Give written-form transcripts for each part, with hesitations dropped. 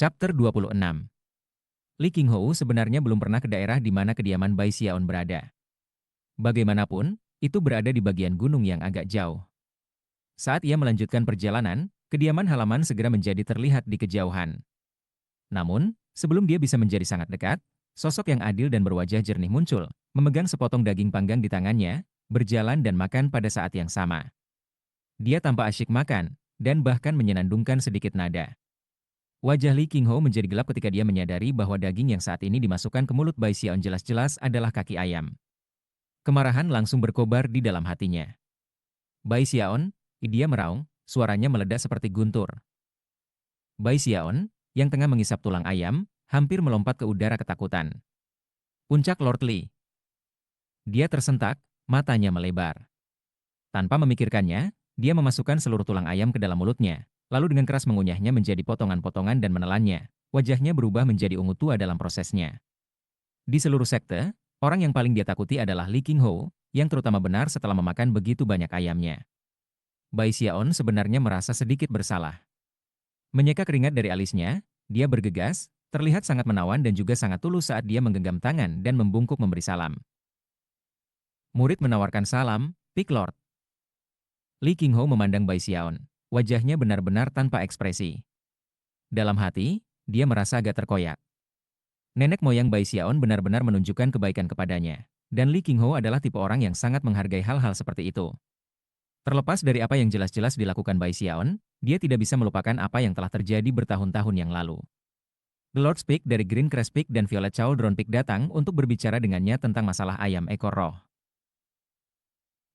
Chapter 26. Li Qinghou sebenarnya belum pernah ke daerah di mana kediaman Bai Xiaon berada. Bagaimanapun, itu berada di bagian gunung yang agak jauh. Saat ia melanjutkan perjalanan, kediaman halaman segera menjadi terlihat di kejauhan. Namun, sebelum dia bisa menjadi sangat dekat, sosok yang adil dan berwajah jernih muncul, memegang sepotong daging panggang di tangannya, berjalan dan makan pada saat yang sama. Dia tampak asyik makan, dan bahkan menyenandungkan sedikit nada. Wajah Li Qinghou menjadi gelap ketika dia menyadari bahwa daging yang saat ini dimasukkan ke mulut Bai Xiaon jelas-jelas adalah kaki ayam. Kemarahan langsung berkobar di dalam hatinya. Bai Xiaon, dia meraung, suaranya meledak seperti guntur. Bai Xiaon, yang tengah mengisap tulang ayam, hampir melompat ke udara ketakutan. Puncak Lord Li. Dia tersentak, matanya melebar. Tanpa memikirkannya, dia memasukkan seluruh tulang ayam ke dalam mulutnya, lalu dengan keras mengunyahnya menjadi potongan-potongan dan menelannya. Wajahnya berubah menjadi ungu tua dalam prosesnya. Di seluruh sekte, orang yang paling dia takuti adalah Li Qinghou, yang terutama benar setelah memakan begitu banyak ayamnya. Bai Xiaon sebenarnya merasa sedikit bersalah. Menyeka keringat dari alisnya, dia bergegas, terlihat sangat menawan dan juga sangat tulus saat dia menggenggam tangan dan membungkuk memberi salam. Murid menawarkan salam, Pik Lord. Li Qinghou memandang Bai Xiaon. Wajahnya benar-benar tanpa ekspresi. Dalam hati, dia merasa agak terkoyak. Nenek moyang Bai Xiaon benar-benar menunjukkan kebaikan kepadanya. Dan Li Qinghou adalah tipe orang yang sangat menghargai hal-hal seperti itu. Terlepas dari apa yang jelas-jelas dilakukan Bai Xiaon, dia tidak bisa melupakan apa yang telah terjadi bertahun-tahun yang lalu. The Lord Speak dari Green Crest Peak dan Violet Cauldron Peak datang untuk berbicara dengannya tentang masalah ayam ekor roh.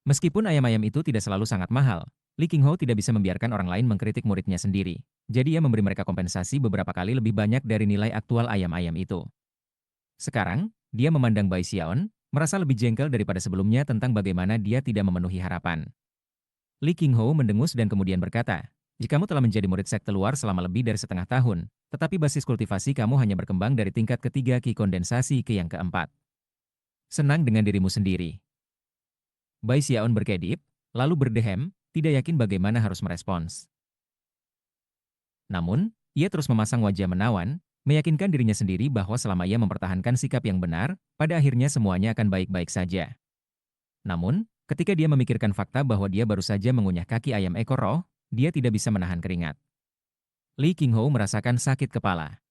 Meskipun ayam-ayam itu tidak selalu sangat mahal, Li Qinghou tidak bisa membiarkan orang lain mengkritik muridnya sendiri. Jadi ia memberi mereka kompensasi beberapa kali lebih banyak dari nilai aktual ayam-ayam itu. Sekarang, dia memandang Bai Xiaon, merasa lebih jengkel daripada sebelumnya tentang bagaimana dia tidak memenuhi harapan. Li Qinghou mendengus dan kemudian berkata, "Jika kamu telah menjadi murid sekte luar selama lebih dari setengah tahun, tetapi basis kultivasi kamu hanya berkembang dari tingkat ketiga Qi kondensasi ke yang keempat. Senang dengan dirimu sendiri." Bai Xiaon berkedip, lalu berdehem, tidak yakin bagaimana harus merespons. Namun, ia terus memasang wajah menawan, meyakinkan dirinya sendiri bahwa selama ia mempertahankan sikap yang benar, pada akhirnya semuanya akan baik-baik saja. Namun, ketika dia memikirkan fakta bahwa dia baru saja mengunyah kaki ayam ekor roh, dia tidak bisa menahan keringat. Li Qinghou merasakan sakit kepala.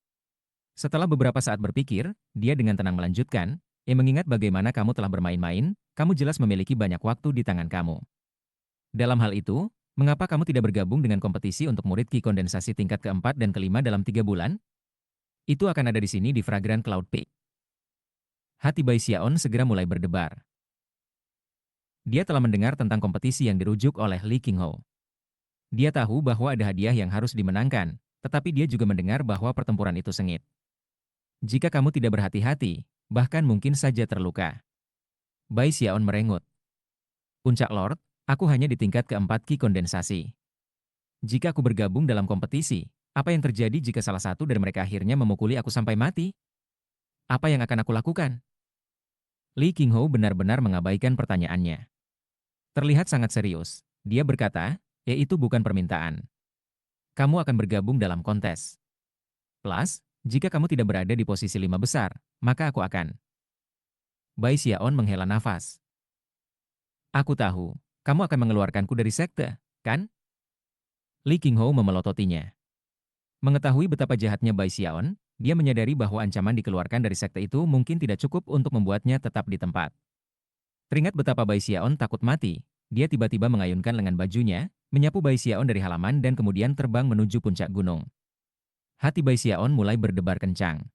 Setelah beberapa saat berpikir, dia dengan tenang melanjutkan, mengingat bagaimana kamu telah bermain-main, kamu jelas memiliki banyak waktu di tangan kamu. Dalam hal itu, mengapa kamu tidak bergabung dengan kompetisi untuk murid Qi kondensasi tingkat keempat dan kelima dalam 3 bulan? Itu akan ada di sini di Fragrant Cloud Peak. Hati Bai Xiaon segera mulai berdebar. Dia telah mendengar tentang kompetisi yang dirujuk oleh Li Qinghou. Dia tahu bahwa ada hadiah yang harus dimenangkan, tetapi dia juga mendengar bahwa pertempuran itu sengit. Jika kamu tidak berhati-hati, bahkan mungkin saja terluka. Bai Xiaon merengut. Puncak Lord, aku hanya di tingkat keempat Qi kondensasi. Jika aku bergabung dalam kompetisi, apa yang terjadi jika salah satu dari mereka akhirnya memukuli aku sampai mati? Apa yang akan aku lakukan? Li Qinghou benar-benar mengabaikan pertanyaannya. Terlihat sangat serius. Dia berkata, itu bukan permintaan. Kamu akan bergabung dalam kontes. Plus, jika kamu tidak berada di posisi 5 besar, maka aku akan. Bai Xiaon menghela nafas. Aku tahu, kamu akan mengeluarkanku dari sekte, kan? Li Qinghou memelototinya. Mengetahui betapa jahatnya Bai Xiaon, dia menyadari bahwa ancaman dikeluarkan dari sekte itu mungkin tidak cukup untuk membuatnya tetap di tempat. Teringat betapa Bai Xiaon takut mati, dia tiba-tiba mengayunkan lengan bajunya, menyapu Bai Xiaon dari halaman dan kemudian terbang menuju puncak gunung. Hati Bai Xiaon mulai berdebar kencang.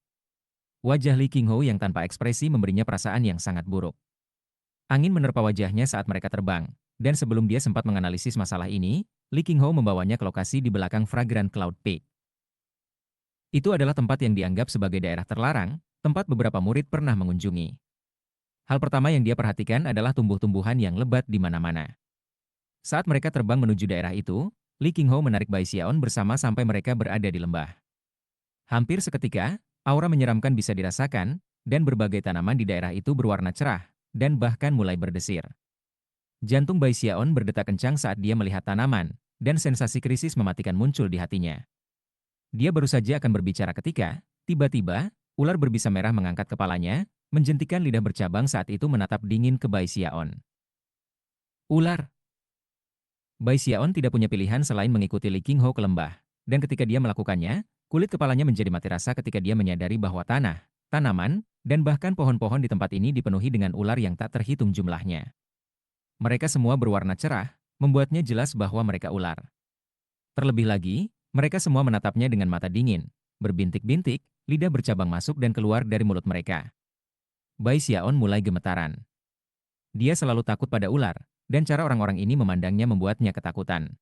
Wajah Li Qinghou yang tanpa ekspresi memberinya perasaan yang sangat buruk. Angin menerpa wajahnya saat mereka terbang, dan sebelum dia sempat menganalisis masalah ini, Li Qinghou membawanya ke lokasi di belakang Fragrant Cloud Peak. Itu adalah tempat yang dianggap sebagai daerah terlarang, tempat beberapa murid pernah mengunjungi. Hal pertama yang dia perhatikan adalah tumbuh-tumbuhan yang lebat di mana-mana. Saat mereka terbang menuju daerah itu, Li Qinghou menarik Bai Xiaon bersama sampai mereka berada di lembah. Hampir seketika, aura menyeramkan bisa dirasakan, dan berbagai tanaman di daerah itu berwarna cerah, dan bahkan mulai berdesir. Jantung Bai Xiaon berdetak kencang saat dia melihat tanaman, dan sensasi krisis mematikan muncul di hatinya. Dia baru saja akan berbicara ketika, tiba-tiba, ular berbisa merah mengangkat kepalanya, menjentikan lidah bercabang saat itu menatap dingin ke Bai Xiaon. Ular! Bai Xiaon tidak punya pilihan selain mengikuti Li Qinghou ke lembah. Dan ketika dia melakukannya, kulit kepalanya menjadi mati rasa ketika dia menyadari bahwa tanah, tanaman, dan bahkan pohon-pohon di tempat ini dipenuhi dengan ular yang tak terhitung jumlahnya. Mereka semua berwarna cerah, membuatnya jelas bahwa mereka ular. Terlebih lagi, mereka semua menatapnya dengan mata dingin, berbintik-bintik, lidah bercabang masuk dan keluar dari mulut mereka. Bai Xiaon mulai gemetaran. Dia selalu takut pada ular, dan cara orang-orang ini memandangnya membuatnya ketakutan.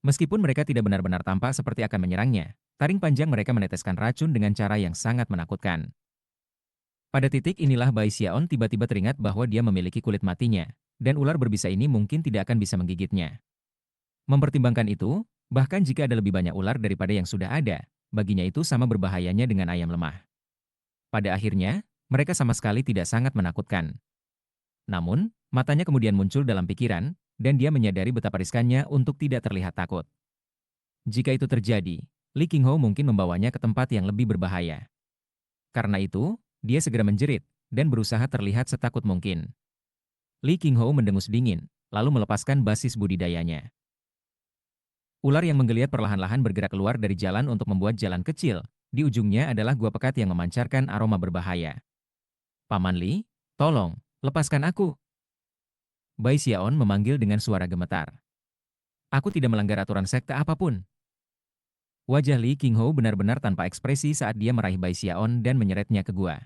Meskipun mereka tidak benar-benar tampak seperti akan menyerangnya, taring panjang mereka meneteskan racun dengan cara yang sangat menakutkan. Pada titik inilah Bai Xiaon tiba-tiba teringat bahwa dia memiliki kulit matinya, dan ular berbisa ini mungkin tidak akan bisa menggigitnya. Mempertimbangkan itu, bahkan jika ada lebih banyak ular daripada yang sudah ada, baginya itu sama berbahayanya dengan ayam lemah. Pada akhirnya, mereka sama sekali tidak sangat menakutkan. Namun, matanya kemudian muncul dalam pikiran, dan dia menyadari betapa riskannya untuk tidak terlihat takut. Jika itu terjadi, Li Qinghou mungkin membawanya ke tempat yang lebih berbahaya. Karena itu, dia segera menjerit, dan berusaha terlihat setakut mungkin. Li Qinghou mendengus dingin, lalu melepaskan basis budidayanya. Ular yang menggeliat perlahan-lahan bergerak keluar dari jalan untuk membuat jalan kecil. Di ujungnya adalah gua pekat yang memancarkan aroma berbahaya. Paman Li, tolong, lepaskan aku. Bai Xiaon memanggil dengan suara gemetar. Aku tidak melanggar aturan sekte apapun. Wajah Li Qinghou benar-benar tanpa ekspresi saat dia meraih Bai Xiaon dan menyeretnya ke gua.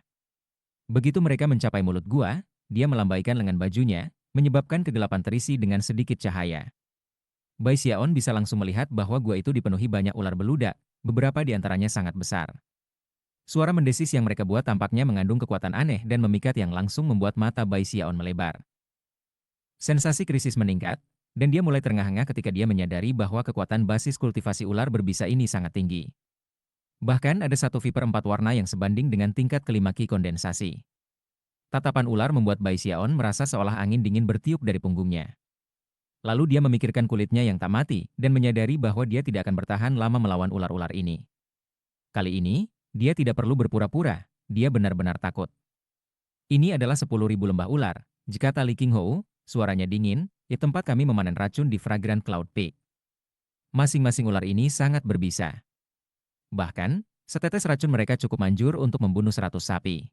Begitu mereka mencapai mulut gua, dia melambaikan lengan bajunya, menyebabkan kegelapan terisi dengan sedikit cahaya. Bai Xiaon bisa langsung melihat bahwa gua itu dipenuhi banyak ular beludak, beberapa di antaranya sangat besar. Suara mendesis yang mereka buat tampaknya mengandung kekuatan aneh dan memikat yang langsung membuat mata Bai Xiaon melebar. Sensasi krisis meningkat, dan dia mulai terengah-engah ketika dia menyadari bahwa kekuatan basis kultivasi ular berbisa ini sangat tinggi. Bahkan ada satu viper 4 warna yang sebanding dengan tingkat kelima ki kondensasi. Tatapan ular membuat Bai Xiaon merasa seolah angin dingin bertiup dari punggungnya. Lalu dia memikirkan kulitnya yang tak mati dan menyadari bahwa dia tidak akan bertahan lama melawan ular-ular ini. Kali ini, dia tidak perlu berpura-pura, dia benar-benar takut. Ini adalah 10.000 lembah ular, jika Li Qinghou, suaranya dingin, di tempat kami memanen racun di Fragrant Cloud Peak. Masing-masing ular ini sangat berbisa. Bahkan, setetes racun mereka cukup manjur untuk membunuh 100 sapi.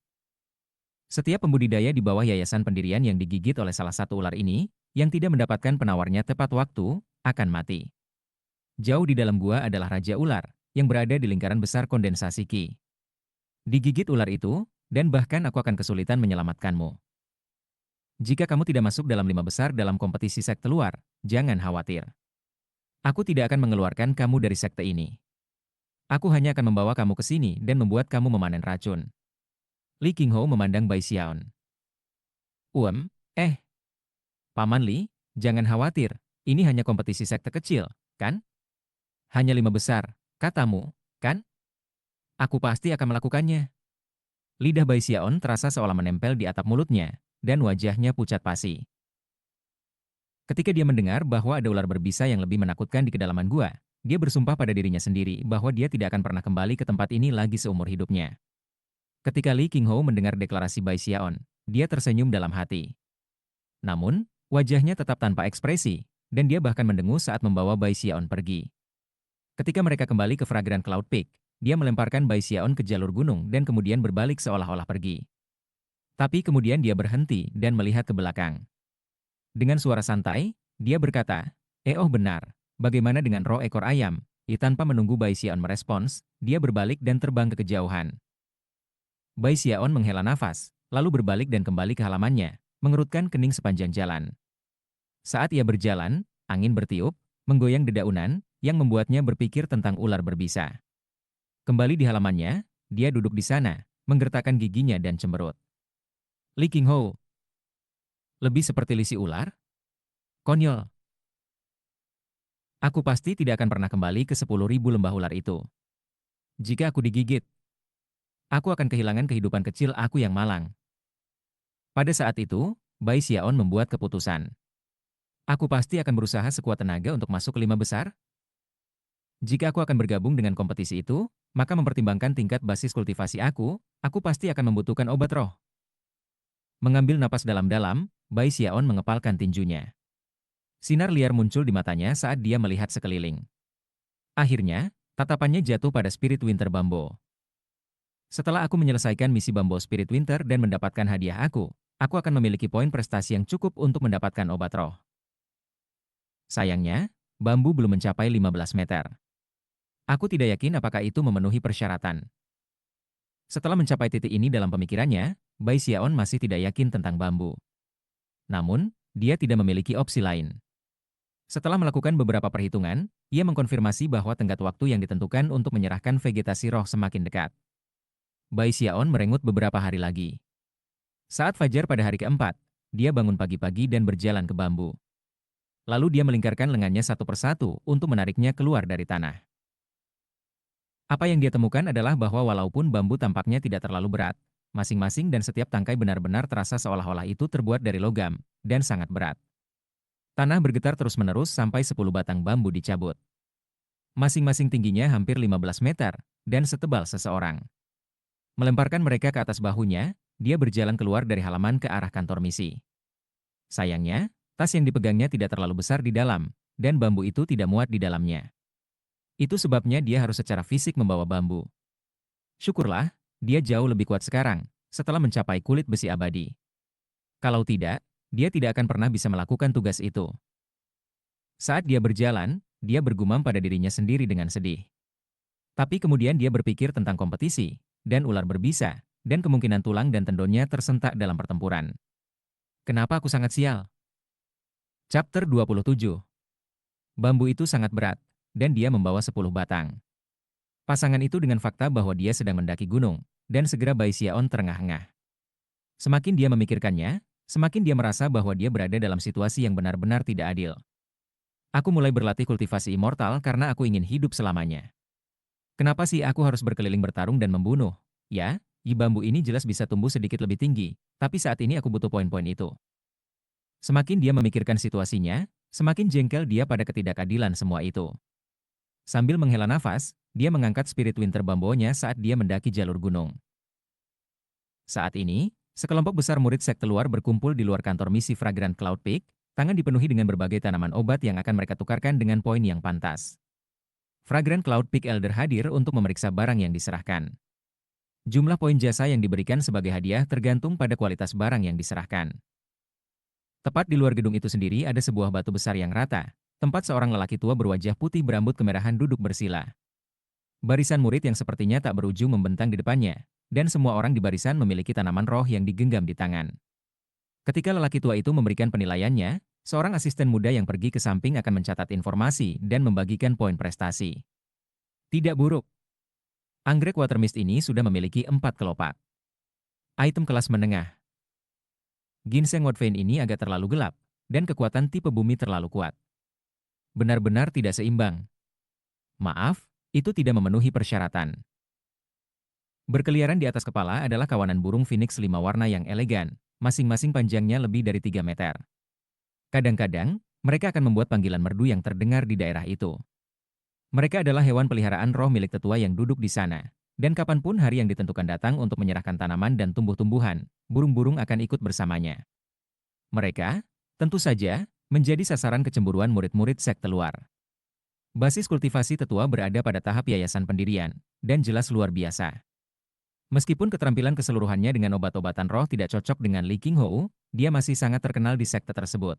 Setiap pembudidaya di bawah yayasan pendirian yang digigit oleh salah satu ular ini, yang tidak mendapatkan penawarnya tepat waktu, akan mati. Jauh di dalam gua adalah Raja Ular, yang berada di lingkaran besar kondensasi Ki. Digigit ular itu, dan bahkan aku akan kesulitan menyelamatkanmu. Jika kamu tidak masuk dalam 5 besar dalam kompetisi sekte luar, jangan khawatir. Aku tidak akan mengeluarkan kamu dari sekte ini. Aku hanya akan membawa kamu ke sini dan membuat kamu memanen racun. Li Qinghou memandang Bai Xiaon. Eh, Paman Li, jangan khawatir, ini hanya kompetisi sekte kecil, kan? Hanya 5 besar, katamu, kan? Aku pasti akan melakukannya. Lidah Bai Xiaon terasa seolah menempel di atap mulutnya, dan wajahnya pucat pasi. Ketika dia mendengar bahwa ada ular berbisa yang lebih menakutkan di kedalaman gua, dia bersumpah pada dirinya sendiri bahwa dia tidak akan pernah kembali ke tempat ini lagi seumur hidupnya. Ketika Li Qinghou mendengar deklarasi Bai Xiaon, dia tersenyum dalam hati. Namun, wajahnya tetap tanpa ekspresi, dan dia bahkan mendengus saat membawa Bai Xiaon pergi. Ketika mereka kembali ke Fragrant Cloud Peak, dia melemparkan Bai Xiaon ke jalur gunung dan kemudian berbalik seolah-olah pergi. Tapi kemudian dia berhenti dan melihat ke belakang. Dengan suara santai, dia berkata, oh benar, bagaimana dengan roh ekor ayam?" Tanpa menunggu Bai Xiaon merespons, dia berbalik dan terbang ke kejauhan. Bai Xiaon menghela nafas, lalu berbalik dan kembali ke halamannya, mengerutkan kening sepanjang jalan. Saat ia berjalan, angin bertiup, menggoyang dedaunan, yang membuatnya berpikir tentang ular berbisa. Kembali di halamannya, dia duduk di sana, menggertakkan giginya dan cemberut. Li Qinghou. Lebih seperti lisi ular? Konyol. Aku pasti tidak akan pernah kembali ke 10.000 lembah ular itu. Jika aku digigit, aku akan kehilangan kehidupan kecil aku yang malang. Pada saat itu, Bai Xiaon membuat keputusan. Aku pasti akan berusaha sekuat tenaga untuk masuk ke 5 besar. Jika aku akan bergabung dengan kompetisi itu, maka mempertimbangkan tingkat basis kultivasi aku pasti akan membutuhkan obat roh. Mengambil napas dalam-dalam, Bai Xiaon mengepalkan tinjunya. Sinar liar muncul di matanya saat dia melihat sekeliling. Akhirnya, tatapannya jatuh pada Spirit Winter Bambo. Setelah aku menyelesaikan misi Bambo Spirit Winter dan mendapatkan hadiah aku akan memiliki poin prestasi yang cukup untuk mendapatkan obat roh. Sayangnya, bambu belum mencapai 15 meter. Aku tidak yakin apakah itu memenuhi persyaratan. Setelah mencapai titik ini dalam pemikirannya, Bai Xiaon masih tidak yakin tentang bambu. Namun, dia tidak memiliki opsi lain. Setelah melakukan beberapa perhitungan, ia mengkonfirmasi bahwa tenggat waktu yang ditentukan untuk menyerahkan vegetasi roh semakin dekat. Bai Xiaon merengut beberapa hari lagi. Saat fajar pada hari keempat, dia bangun pagi-pagi dan berjalan ke bambu. Lalu dia melingkarkan lengannya satu persatu untuk menariknya keluar dari tanah. Apa yang dia temukan adalah bahwa walaupun bambu tampaknya tidak terlalu berat, masing-masing dan setiap tangkai benar-benar terasa seolah-olah itu terbuat dari logam, dan sangat berat. Tanah bergetar terus-menerus sampai 10 batang bambu dicabut. Masing-masing tingginya hampir 15 meter, dan setebal seseorang. Melemparkan mereka ke atas bahunya, dia berjalan keluar dari halaman ke arah kantor misi. Sayangnya, tas yang dipegangnya tidak terlalu besar di dalam, dan bambu itu tidak muat di dalamnya. Itu sebabnya dia harus secara fisik membawa bambu. Syukurlah, dia jauh lebih kuat sekarang, setelah mencapai kulit besi abadi. Kalau tidak, dia tidak akan pernah bisa melakukan tugas itu. Saat dia berjalan, dia bergumam pada dirinya sendiri dengan sedih. Tapi kemudian dia berpikir tentang kompetisi, dan ular berbisa, dan kemungkinan tulang dan tendonnya tersentak dalam pertempuran. Kenapa aku sangat sial? Chapter 27. Bambu itu sangat berat, dan dia membawa 10 batang. Pasangan itu dengan fakta bahwa dia sedang mendaki gunung, dan segera Bai Xiaon terengah-engah. Semakin dia memikirkannya, semakin dia merasa bahwa dia berada dalam situasi yang benar-benar tidak adil. Aku mulai berlatih kultivasi immortal karena aku ingin hidup selamanya. Kenapa sih aku harus berkeliling bertarung dan membunuh? Ya, bambu ini jelas bisa tumbuh sedikit lebih tinggi, tapi saat ini aku butuh poin-poin itu. Semakin dia memikirkan situasinya, semakin jengkel dia pada ketidakadilan semua itu. Sambil menghela nafas, dia mengangkat spirit winter bambonya saat dia mendaki jalur gunung. Saat ini, sekelompok besar murid sekte luar berkumpul di luar kantor misi Fragrant Cloud Peak, tangan dipenuhi dengan berbagai tanaman obat yang akan mereka tukarkan dengan poin yang pantas. Fragrant Cloud Peak Elder hadir untuk memeriksa barang yang diserahkan. Jumlah poin jasa yang diberikan sebagai hadiah tergantung pada kualitas barang yang diserahkan. Tepat di luar gedung itu sendiri ada sebuah batu besar yang rata, tempat seorang lelaki tua berwajah putih berambut kemerahan duduk bersila. Barisan murid yang sepertinya tak berujung membentang di depannya, dan semua orang di barisan memiliki tanaman roh yang digenggam di tangan. Ketika lelaki tua itu memberikan penilaiannya, seorang asisten muda yang pergi ke samping akan mencatat informasi dan membagikan poin prestasi. Tidak buruk. Anggrek Watermist ini sudah memiliki 4 kelopak. Item kelas menengah. Ginseng Woodvein ini agak terlalu gelap, dan kekuatan tipe bumi terlalu kuat. Benar-benar tidak seimbang. Maaf, itu tidak memenuhi persyaratan. Berkeliaran di atas kepala adalah kawanan burung phoenix 5 warna yang elegan, masing-masing panjangnya lebih dari 3 meter. Kadang-kadang, mereka akan membuat panggilan merdu yang terdengar di daerah itu. Mereka adalah hewan peliharaan roh milik tetua yang duduk di sana, dan kapanpun hari yang ditentukan datang untuk menyerahkan tanaman dan tumbuh-tumbuhan, burung-burung akan ikut bersamanya. Mereka, tentu saja, menjadi sasaran kecemburuan murid-murid sekte luar. Basis kultivasi tetua berada pada tahap yayasan pendirian, dan jelas luar biasa. Meskipun keterampilan keseluruhannya dengan obat-obatan roh tidak cocok dengan Li Qinghou, dia masih sangat terkenal di sekte tersebut.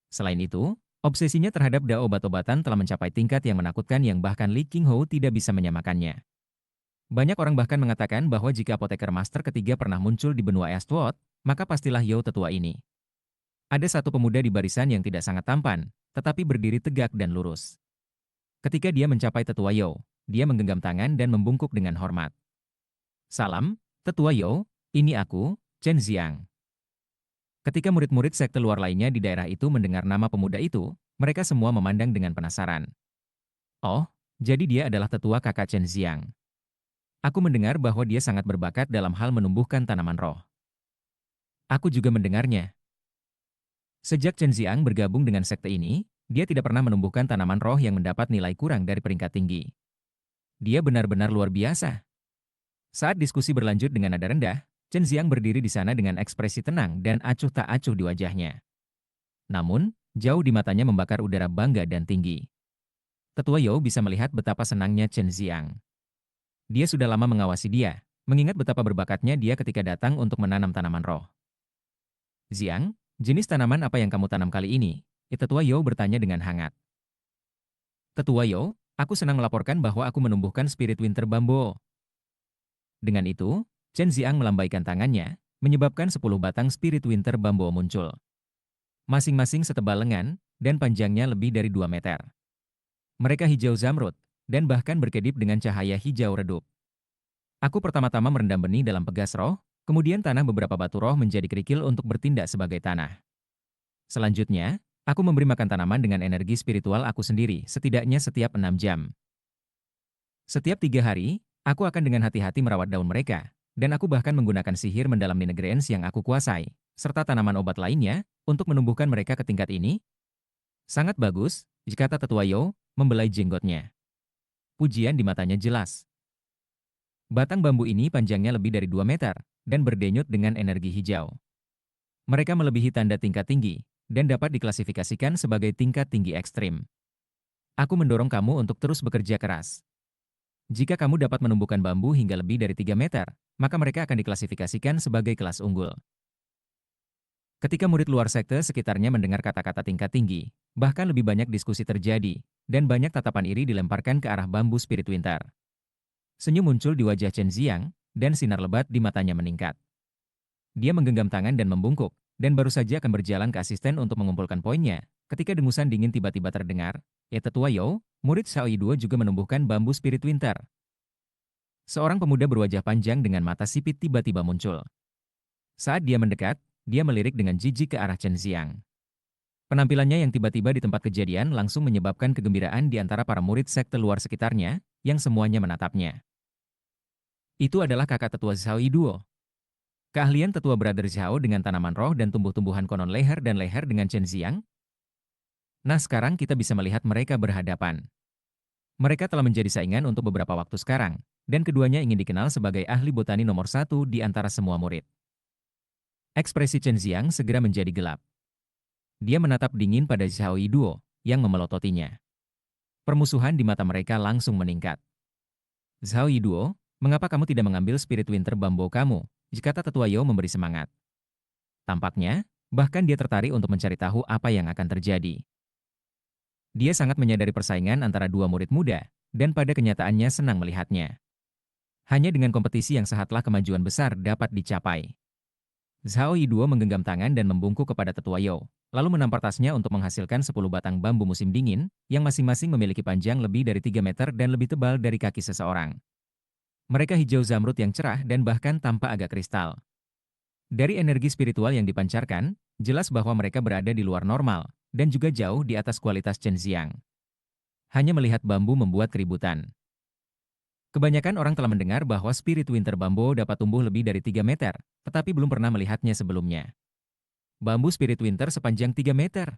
Selain itu, obsesinya terhadap obat-obatan telah mencapai tingkat yang menakutkan yang bahkan Li Qinghou tidak bisa menyamakannya. Banyak orang bahkan mengatakan bahwa jika apoteker master ketiga pernah muncul di benua Eastwood, maka pastilah Yao tetua ini. Ada satu pemuda di barisan yang tidak sangat tampan, tetapi berdiri tegak dan lurus. Ketika dia mencapai tetua Yao, dia menggenggam tangan dan membungkuk dengan hormat. Salam, tetua Yao, ini aku, Chen Xiang. Ketika murid-murid sekte luar lainnya di daerah itu mendengar nama pemuda itu, mereka semua memandang dengan penasaran. Oh, jadi dia adalah tetua kakak Chen Xiang. Aku mendengar bahwa dia sangat berbakat dalam hal menumbuhkan tanaman roh. Aku juga mendengarnya. Sejak Chen Xiang bergabung dengan sekte ini, Dia tidak pernah menumbuhkan tanaman roh yang mendapat nilai kurang dari peringkat tinggi. Dia benar-benar luar biasa. Saat diskusi berlanjut dengan nada rendah, Chen Xiang berdiri di sana dengan ekspresi tenang dan acuh tak acuh di wajahnya. Namun, jauh di matanya membakar udara bangga dan tinggi. Tetua You bisa melihat betapa senangnya Chen Xiang. Dia sudah lama mengawasi dia, mengingat betapa berbakatnya dia ketika datang untuk menanam tanaman roh. Xiang, jenis tanaman apa yang kamu tanam kali ini? Tetua You bertanya dengan hangat. Tetua You, aku senang melaporkan bahwa aku menumbuhkan spirit winter bambo. Dengan itu, Chen Xiang melambaikan tangannya, menyebabkan 10 batang spirit winter bambo muncul. Masing-masing setebal lengan, dan panjangnya lebih dari 2 meter. Mereka hijau zamrud, dan bahkan berkedip dengan cahaya hijau redup. Aku pertama-tama merendam benih dalam pegas roh, kemudian tanah beberapa batu roh menjadi kerikil untuk bertindak sebagai tanah. Selanjutnya, aku memberi makan tanaman dengan energi spiritual aku sendiri, setidaknya setiap 6 jam. Setiap 3 hari, aku akan dengan hati-hati merawat daun mereka, dan aku bahkan menggunakan sihir mendalam ingredients yang aku kuasai, serta tanaman obat lainnya, untuk menumbuhkan mereka ke tingkat ini. Sangat bagus, kata Tetua You, membelai jenggotnya. Pujian di matanya jelas. Batang bambu ini panjangnya lebih dari 2 meter, dan berdenyut dengan energi hijau. Mereka melebihi tanda tingkat tinggi, dan dapat diklasifikasikan sebagai tingkat tinggi ekstrim. Aku mendorong kamu untuk terus bekerja keras. Jika kamu dapat menumbuhkan bambu hingga lebih dari 3 meter, maka mereka akan diklasifikasikan sebagai kelas unggul. Ketika murid luar sekte sekitarnya mendengar kata-kata tingkat tinggi, bahkan lebih banyak diskusi terjadi, dan banyak tatapan iri dilemparkan ke arah bambu spirit winter. Senyum muncul di wajah Chen Xiang, dan sinar lebat di matanya meningkat. Dia menggenggam tangan dan membungkuk, dan baru saja akan berjalan ke asisten untuk mengumpulkan poinnya, ketika dengusan dingin tiba-tiba terdengar. Tetua You, murid Xiao Yi juga menumbuhkan bambu spirit winter. Seorang pemuda berwajah panjang dengan mata sipit tiba-tiba muncul. Saat dia mendekat, dia melirik dengan jijik ke arah Chen Xiang. Penampilannya yang tiba-tiba di tempat kejadian langsung menyebabkan kegembiraan di antara para murid sekte luar sekitarnya, yang semuanya menatapnya. Itu adalah kakak tetua Xiao Yi. Keahlian tetua Brother Xiao dengan tanaman roh dan tumbuh-tumbuhan konon leher dan leher dengan Chen Xiang. Nah sekarang kita bisa melihat mereka berhadapan. Mereka telah menjadi saingan untuk beberapa waktu sekarang, dan keduanya ingin dikenal sebagai ahli botani nomor 1 di antara semua murid. Ekspresi Chen Xiang segera menjadi gelap. Dia menatap dingin pada Xiao Yi yang memelototinya. Permusuhan di mata mereka langsung meningkat. Xiao Yi, mengapa kamu tidak mengambil spirit winter bambo kamu? Kata Tetua You memberi semangat. Tampaknya, bahkan dia tertarik untuk mencari tahu apa yang akan terjadi. Dia sangat menyadari persaingan antara dua murid muda, dan pada kenyataannya senang melihatnya. Hanya dengan kompetisi yang sehatlah kemajuan besar dapat dicapai. Xiao Yi menggenggam tangan dan membungkuk kepada Tetua You, lalu menampar tasnya untuk menghasilkan 10 batang bambu musim dingin, yang masing-masing memiliki panjang lebih dari 3 meter dan lebih tebal dari kaki seseorang. Mereka hijau zamrud yang cerah dan bahkan tampak agak kristal. Dari energi spiritual yang dipancarkan, jelas bahwa mereka berada di luar normal, dan juga jauh di atas kualitas Chen Xiang. Hanya melihat bambu membuat keributan. Kebanyakan orang telah mendengar bahwa spirit winter bambo dapat tumbuh lebih dari 3 meter, tetapi belum pernah melihatnya sebelumnya. Bambu spirit winter sepanjang 3 meter.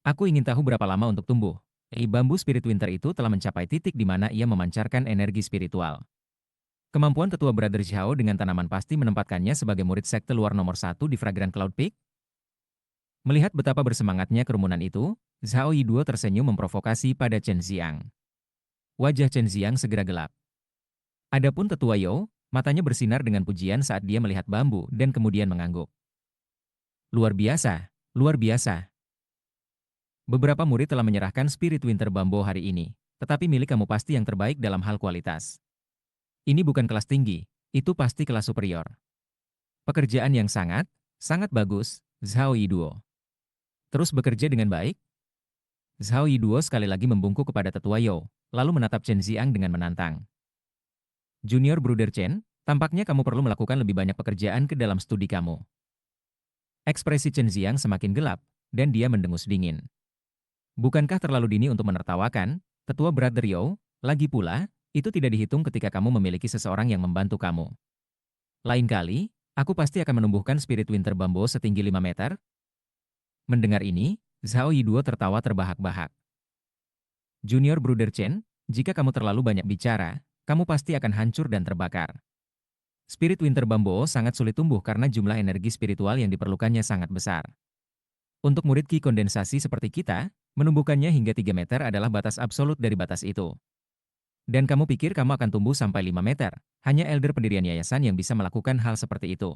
Aku ingin tahu berapa lama untuk tumbuh. Bambu spirit winter itu telah mencapai titik di mana ia memancarkan energi spiritual. Kemampuan tetua Brother Xiao dengan tanaman pasti menempatkannya sebagai murid sekte luar nomor 1 di Fragrant Cloud Peak. Melihat betapa bersemangatnya kerumunan itu, Xiao Yi tersenyum memprovokasi pada Chen Xiang. Wajah Chen Xiang segera gelap. Adapun tetua You, matanya bersinar dengan pujian saat dia melihat bambu dan kemudian mengangguk. Luar biasa, luar biasa. Beberapa murid telah menyerahkan spirit winter bambo hari ini, tetapi milik kamu pasti yang terbaik dalam hal kualitas. Ini bukan kelas tinggi, itu pasti kelas superior. Pekerjaan yang sangat, sangat bagus, Xiao Yi. Terus bekerja dengan baik? Xiao Yi sekali lagi membungkuk kepada tetua You, lalu menatap Chen Xiang dengan menantang. Junior Brother Chen, tampaknya kamu perlu melakukan lebih banyak pekerjaan ke dalam studi kamu. Ekspresi Chen Xiang semakin gelap, dan dia mendengus dingin. Bukankah terlalu dini untuk menertawakan, tetua Brother You? Lagi pula, itu tidak dihitung ketika kamu memiliki seseorang yang membantu kamu. Lain kali, aku pasti akan menumbuhkan spirit winter bambo setinggi 5 meter. Mendengar ini, Zhao Yiduo tertawa terbahak-bahak. Junior Brother Chen, jika kamu terlalu banyak bicara, kamu pasti akan hancur dan terbakar. Spirit Winter Bamboo sangat sulit tumbuh karena jumlah energi spiritual yang diperlukannya sangat besar. Untuk murid Ki kondensasi seperti kita, menumbuhkannya hingga 3 meter adalah batas absolut dari batas itu. Dan kamu pikir kamu akan tumbuh sampai 5 meter, hanya elder pendirian yayasan yang bisa melakukan hal seperti itu.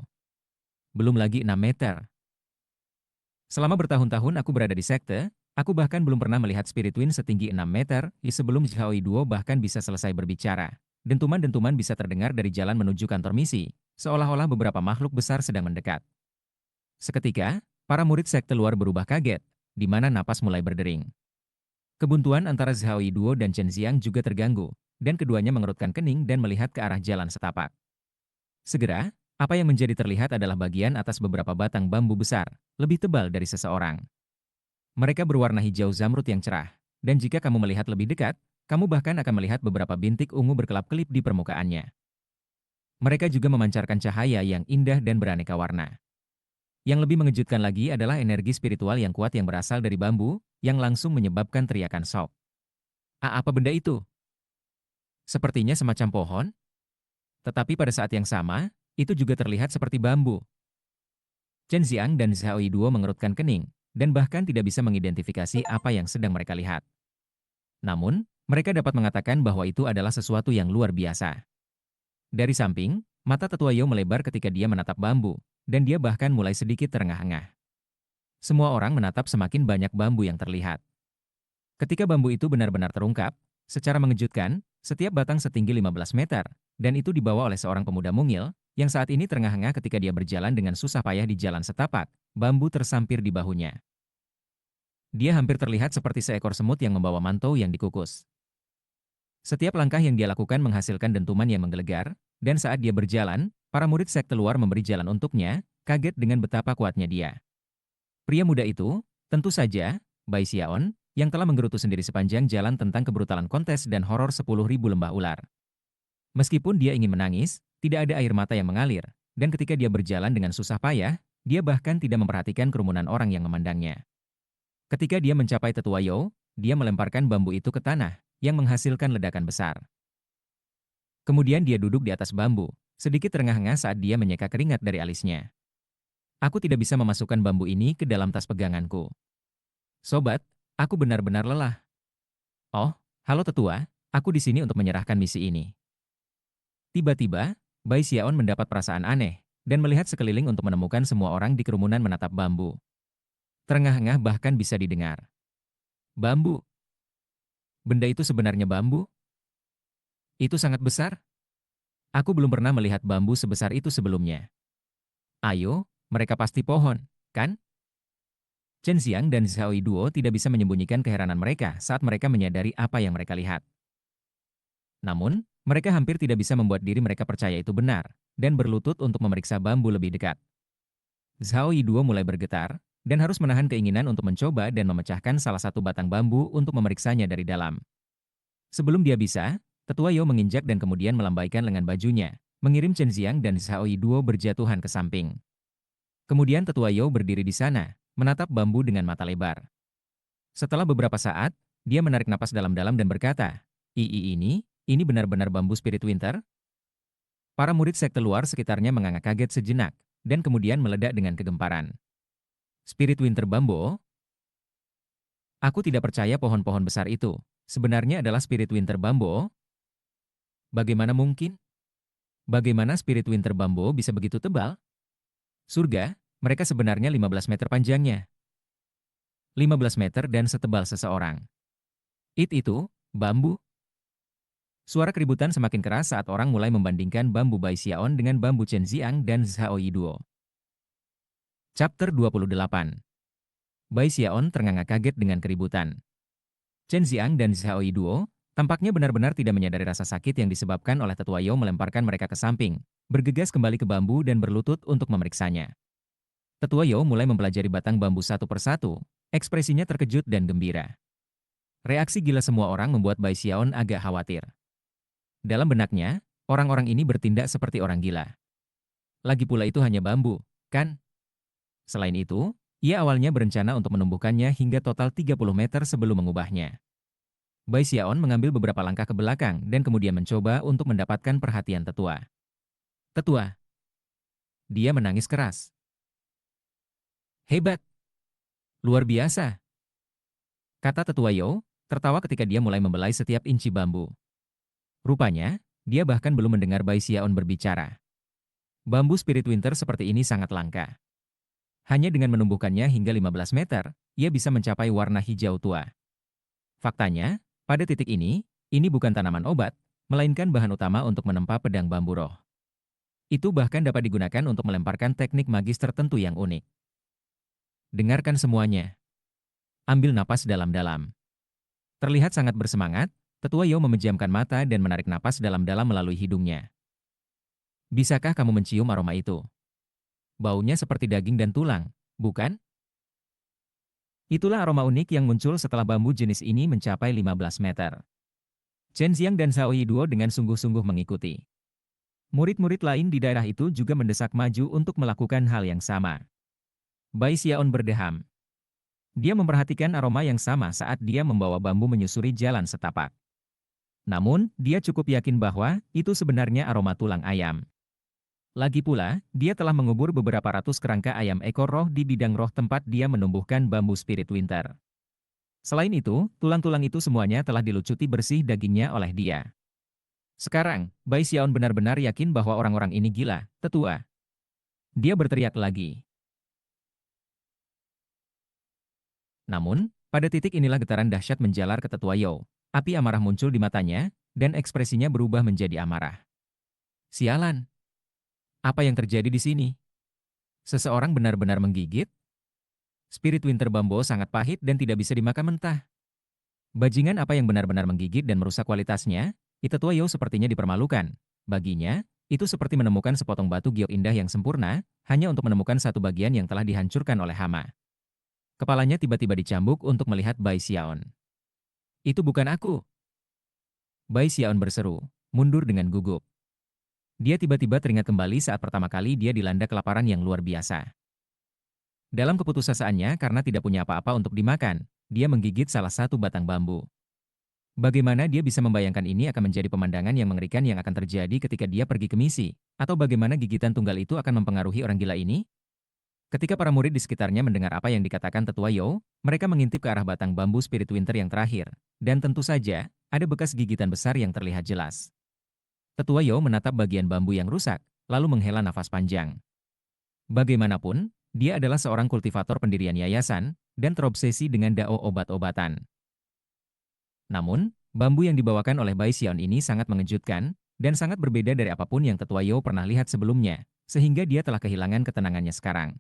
Belum lagi 6 meter. Selama bertahun-tahun aku berada di sekte, aku bahkan belum pernah melihat Spirit Wind setinggi 6 meter, sebelum Zhao Duo bahkan bisa selesai berbicara. Dentuman-dentuman bisa terdengar dari jalan menuju kantor misi, seolah-olah beberapa makhluk besar sedang mendekat. Seketika, para murid sekte luar berubah kaget, di mana napas mulai berdering. Kebuntuan antara Zhao Duo dan Chen Xiang juga terganggu, dan keduanya mengerutkan kening dan melihat ke arah jalan setapak. Segera, apa yang menjadi terlihat adalah bagian atas beberapa batang bambu besar, lebih tebal dari seseorang. Mereka berwarna hijau zamrud yang cerah, dan jika kamu melihat lebih dekat, kamu bahkan akan melihat beberapa bintik ungu berkelap-kelip di permukaannya. Mereka juga memancarkan cahaya yang indah dan beraneka warna. Yang lebih mengejutkan lagi adalah energi spiritual yang kuat yang berasal dari bambu, yang langsung menyebabkan teriakan shock. Apa benda itu? Sepertinya semacam pohon, tetapi pada saat yang sama, itu juga terlihat seperti bambu. Chen Xiang dan Zhao Yiduo mengerutkan kening, dan bahkan tidak bisa mengidentifikasi apa yang sedang mereka lihat. Namun, mereka dapat mengatakan bahwa itu adalah sesuatu yang luar biasa. Dari samping, mata tetua Yao melebar ketika dia menatap bambu, dan dia bahkan mulai sedikit terengah-engah. Semua orang menatap semakin banyak bambu yang terlihat. Ketika bambu itu benar-benar terungkap, secara mengejutkan, setiap batang setinggi 15 meter, dan itu dibawa oleh seorang pemuda mungil, yang saat ini terengah-engah ketika dia berjalan dengan susah payah di jalan setapak, bambu tersampir di bahunya. Dia hampir terlihat seperti seekor semut yang membawa mantou yang dikukus. Setiap langkah yang dia lakukan menghasilkan dentuman yang menggelegar, dan saat dia berjalan, para murid sekte luar memberi jalan untuknya, kaget dengan betapa kuatnya dia. Pria muda itu, tentu saja, Bai Xiaon, yang telah menggerutu sendiri sepanjang jalan tentang kebrutalan kontes dan horor 10.000 lembah ular. Meskipun dia ingin menangis, tidak ada air mata yang mengalir, dan ketika dia berjalan dengan susah payah, dia bahkan tidak memperhatikan kerumunan orang yang memandangnya. Ketika dia mencapai tetua Yao, dia melemparkan bambu itu ke tanah, yang menghasilkan ledakan besar. Kemudian dia duduk di atas bambu, sedikit terengah-engah saat dia menyeka keringat dari alisnya. Aku tidak bisa memasukkan bambu ini ke dalam tas peganganku. Sobat, aku benar-benar lelah. Oh, halo tetua, aku di sini untuk menyerahkan misi ini. Tiba-tiba, Bai Xiaon mendapat perasaan aneh, dan melihat sekeliling untuk menemukan semua orang di kerumunan menatap bambu. Terengah-engah bahkan bisa didengar. Bambu? Benda itu sebenarnya bambu? Itu sangat besar? Aku belum pernah melihat bambu sebesar itu sebelumnya. Ayo, mereka pasti pohon, kan? Chen Xiang dan Zhao Duo tidak bisa menyembunyikan keheranan mereka saat mereka menyadari apa yang mereka lihat. Namun, mereka hampir tidak bisa membuat diri mereka percaya itu benar, dan berlutut untuk memeriksa bambu lebih dekat. Zhao Duo mulai bergetar, dan harus menahan keinginan untuk mencoba dan memecahkan salah satu batang bambu untuk memeriksanya dari dalam. Sebelum dia bisa, tetua Yao menginjak dan kemudian melambaikan lengan bajunya, mengirim Chen Xiang dan Zhao Duo berjatuhan ke samping. Kemudian tetua Yao berdiri di sana, menatap bambu dengan mata lebar. Setelah beberapa saat, dia menarik napas dalam-dalam dan berkata, ini benar-benar bambu Spirit Winter? Para murid sekte luar sekitarnya menganga kaget sejenak, dan kemudian meledak dengan kegemparan. Spirit Winter Bambo? Aku tidak percaya pohon-pohon besar itu sebenarnya adalah Spirit Winter Bambo. Bagaimana mungkin? Bagaimana Spirit Winter Bambo bisa begitu tebal? Surga, mereka sebenarnya 15 meter panjangnya. 15 meter dan setebal seseorang. Itu, bambu. Suara keributan semakin keras saat orang mulai membandingkan bambu Bai Xiaon dengan bambu Chen Xiang dan Zhao Yiduo. Chapter 28. Bai Xiaon ternganga kaget dengan keributan. Chen Xiang dan Zhao Yiduo tampaknya benar-benar tidak menyadari rasa sakit yang disebabkan oleh tetua Yao melemparkan mereka ke samping, bergegas kembali ke bambu dan berlutut untuk memeriksanya. Tetua Yao mulai mempelajari batang bambu satu persatu, ekspresinya terkejut dan gembira. Reaksi gila semua orang membuat Bai Xiaon agak khawatir. Dalam benaknya, orang-orang ini bertindak seperti orang gila. Lagi pula itu hanya bambu, kan? Selain itu, Ia awalnya berencana untuk menumbuhkannya hingga total 30 meter sebelum mengubahnya. Bai Xiaon mengambil beberapa langkah ke belakang dan kemudian mencoba untuk mendapatkan perhatian tetua. Tetua, dia menangis keras. Hebat, luar biasa, kata tetua Yo, tertawa ketika dia mulai membelai setiap inci bambu. Rupanya, dia bahkan belum mendengar Bai Xiaon berbicara. Bambu Spirit Winter seperti ini sangat langka. Hanya dengan menumbuhkannya hingga 15 meter, ia bisa mencapai warna hijau tua. Faktanya, pada titik ini bukan tanaman obat, melainkan bahan utama untuk menempa pedang bambu roh. Itu bahkan dapat digunakan untuk melemparkan teknik magis tertentu yang unik. Dengarkan semuanya. Ambil napas dalam-dalam. Terlihat sangat bersemangat, Tetua Yo memejamkan mata dan menarik napas dalam-dalam melalui hidungnya. Bisakah kamu mencium aroma itu? Baunya seperti daging dan tulang, bukan? Itulah aroma unik yang muncul setelah bambu jenis ini mencapai 15 meter. Chen Xiang dan Xiao Yiduo dengan sungguh-sungguh mengikuti. Murid-murid lain di daerah itu juga mendesak maju untuk melakukan hal yang sama. Bai Xiaon berdeham. Dia memperhatikan aroma yang sama saat dia membawa bambu menyusuri jalan setapak. Namun, dia cukup yakin bahwa itu sebenarnya aroma tulang ayam. Lagi pula, dia telah mengubur beberapa ratus kerangka ayam ekor roh di bidang roh tempat dia menumbuhkan bambu Spirit Winter. Selain itu, tulang-tulang itu semuanya telah dilucuti bersih dagingnya oleh dia. Sekarang, Bai Xiaon benar-benar yakin bahwa orang-orang ini gila, tetua. Dia berteriak lagi. Namun, pada titik inilah getaran dahsyat menjalar ke tetua Yo. Api amarah muncul di matanya, dan ekspresinya berubah menjadi amarah. Sialan! Apa yang terjadi di sini? Seseorang benar-benar menggigit? Spirit Winter Bambo sangat pahit dan tidak bisa dimakan mentah. Bajingan apa yang benar-benar menggigit dan merusak kualitasnya? Tetua Yo sepertinya dipermalukan. Baginya, itu seperti menemukan sepotong batu giok indah yang sempurna, hanya untuk menemukan satu bagian yang telah dihancurkan oleh hama. Kepalanya tiba-tiba dicambuk untuk melihat Bai Xiaon. Itu bukan aku. Bai Xiaon berseru, mundur dengan gugup. Dia tiba-tiba teringat kembali saat pertama kali dia dilanda kelaparan yang luar biasa. Dalam keputusasiannya karena tidak punya apa-apa untuk dimakan, dia menggigit salah satu batang bambu. Bagaimana dia bisa membayangkan ini akan menjadi pemandangan yang mengerikan yang akan terjadi ketika dia pergi ke misi, atau bagaimana gigitan tunggal itu akan mempengaruhi orang gila ini? Ketika para murid di sekitarnya mendengar apa yang dikatakan Tetua Yo, mereka mengintip ke arah batang bambu Spirit Winter yang terakhir, dan tentu saja, ada bekas gigitan besar yang terlihat jelas. Tetua Yo menatap bagian bambu yang rusak, lalu menghela nafas panjang. Bagaimanapun, dia adalah seorang kultivator pendirian yayasan, dan terobsesi dengan dao obat-obatan. Namun, bambu yang dibawakan oleh Bai Xiaon ini sangat mengejutkan, dan sangat berbeda dari apapun yang Tetua Yo pernah lihat sebelumnya, sehingga dia telah kehilangan ketenangannya sekarang.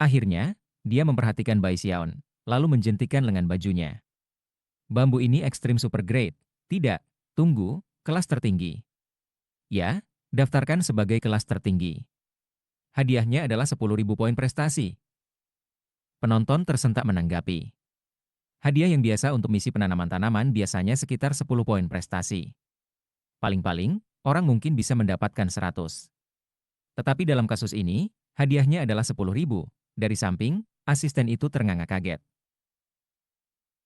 Akhirnya, dia memperhatikan Bai Xiaon, lalu menjentikan lengan bajunya. Bambu ini ekstrim super grade. Tidak, tunggu, kelas tertinggi. Ya, daftarkan sebagai kelas tertinggi. Hadiahnya adalah 10.000 poin prestasi. Penonton tersentak menanggapi. Hadiah yang biasa untuk misi penanaman tanaman biasanya sekitar 10 poin prestasi. Paling-paling, orang mungkin bisa mendapatkan 100. Tetapi dalam kasus ini, hadiahnya adalah 10.000. Dari samping, asisten itu ternganga kaget.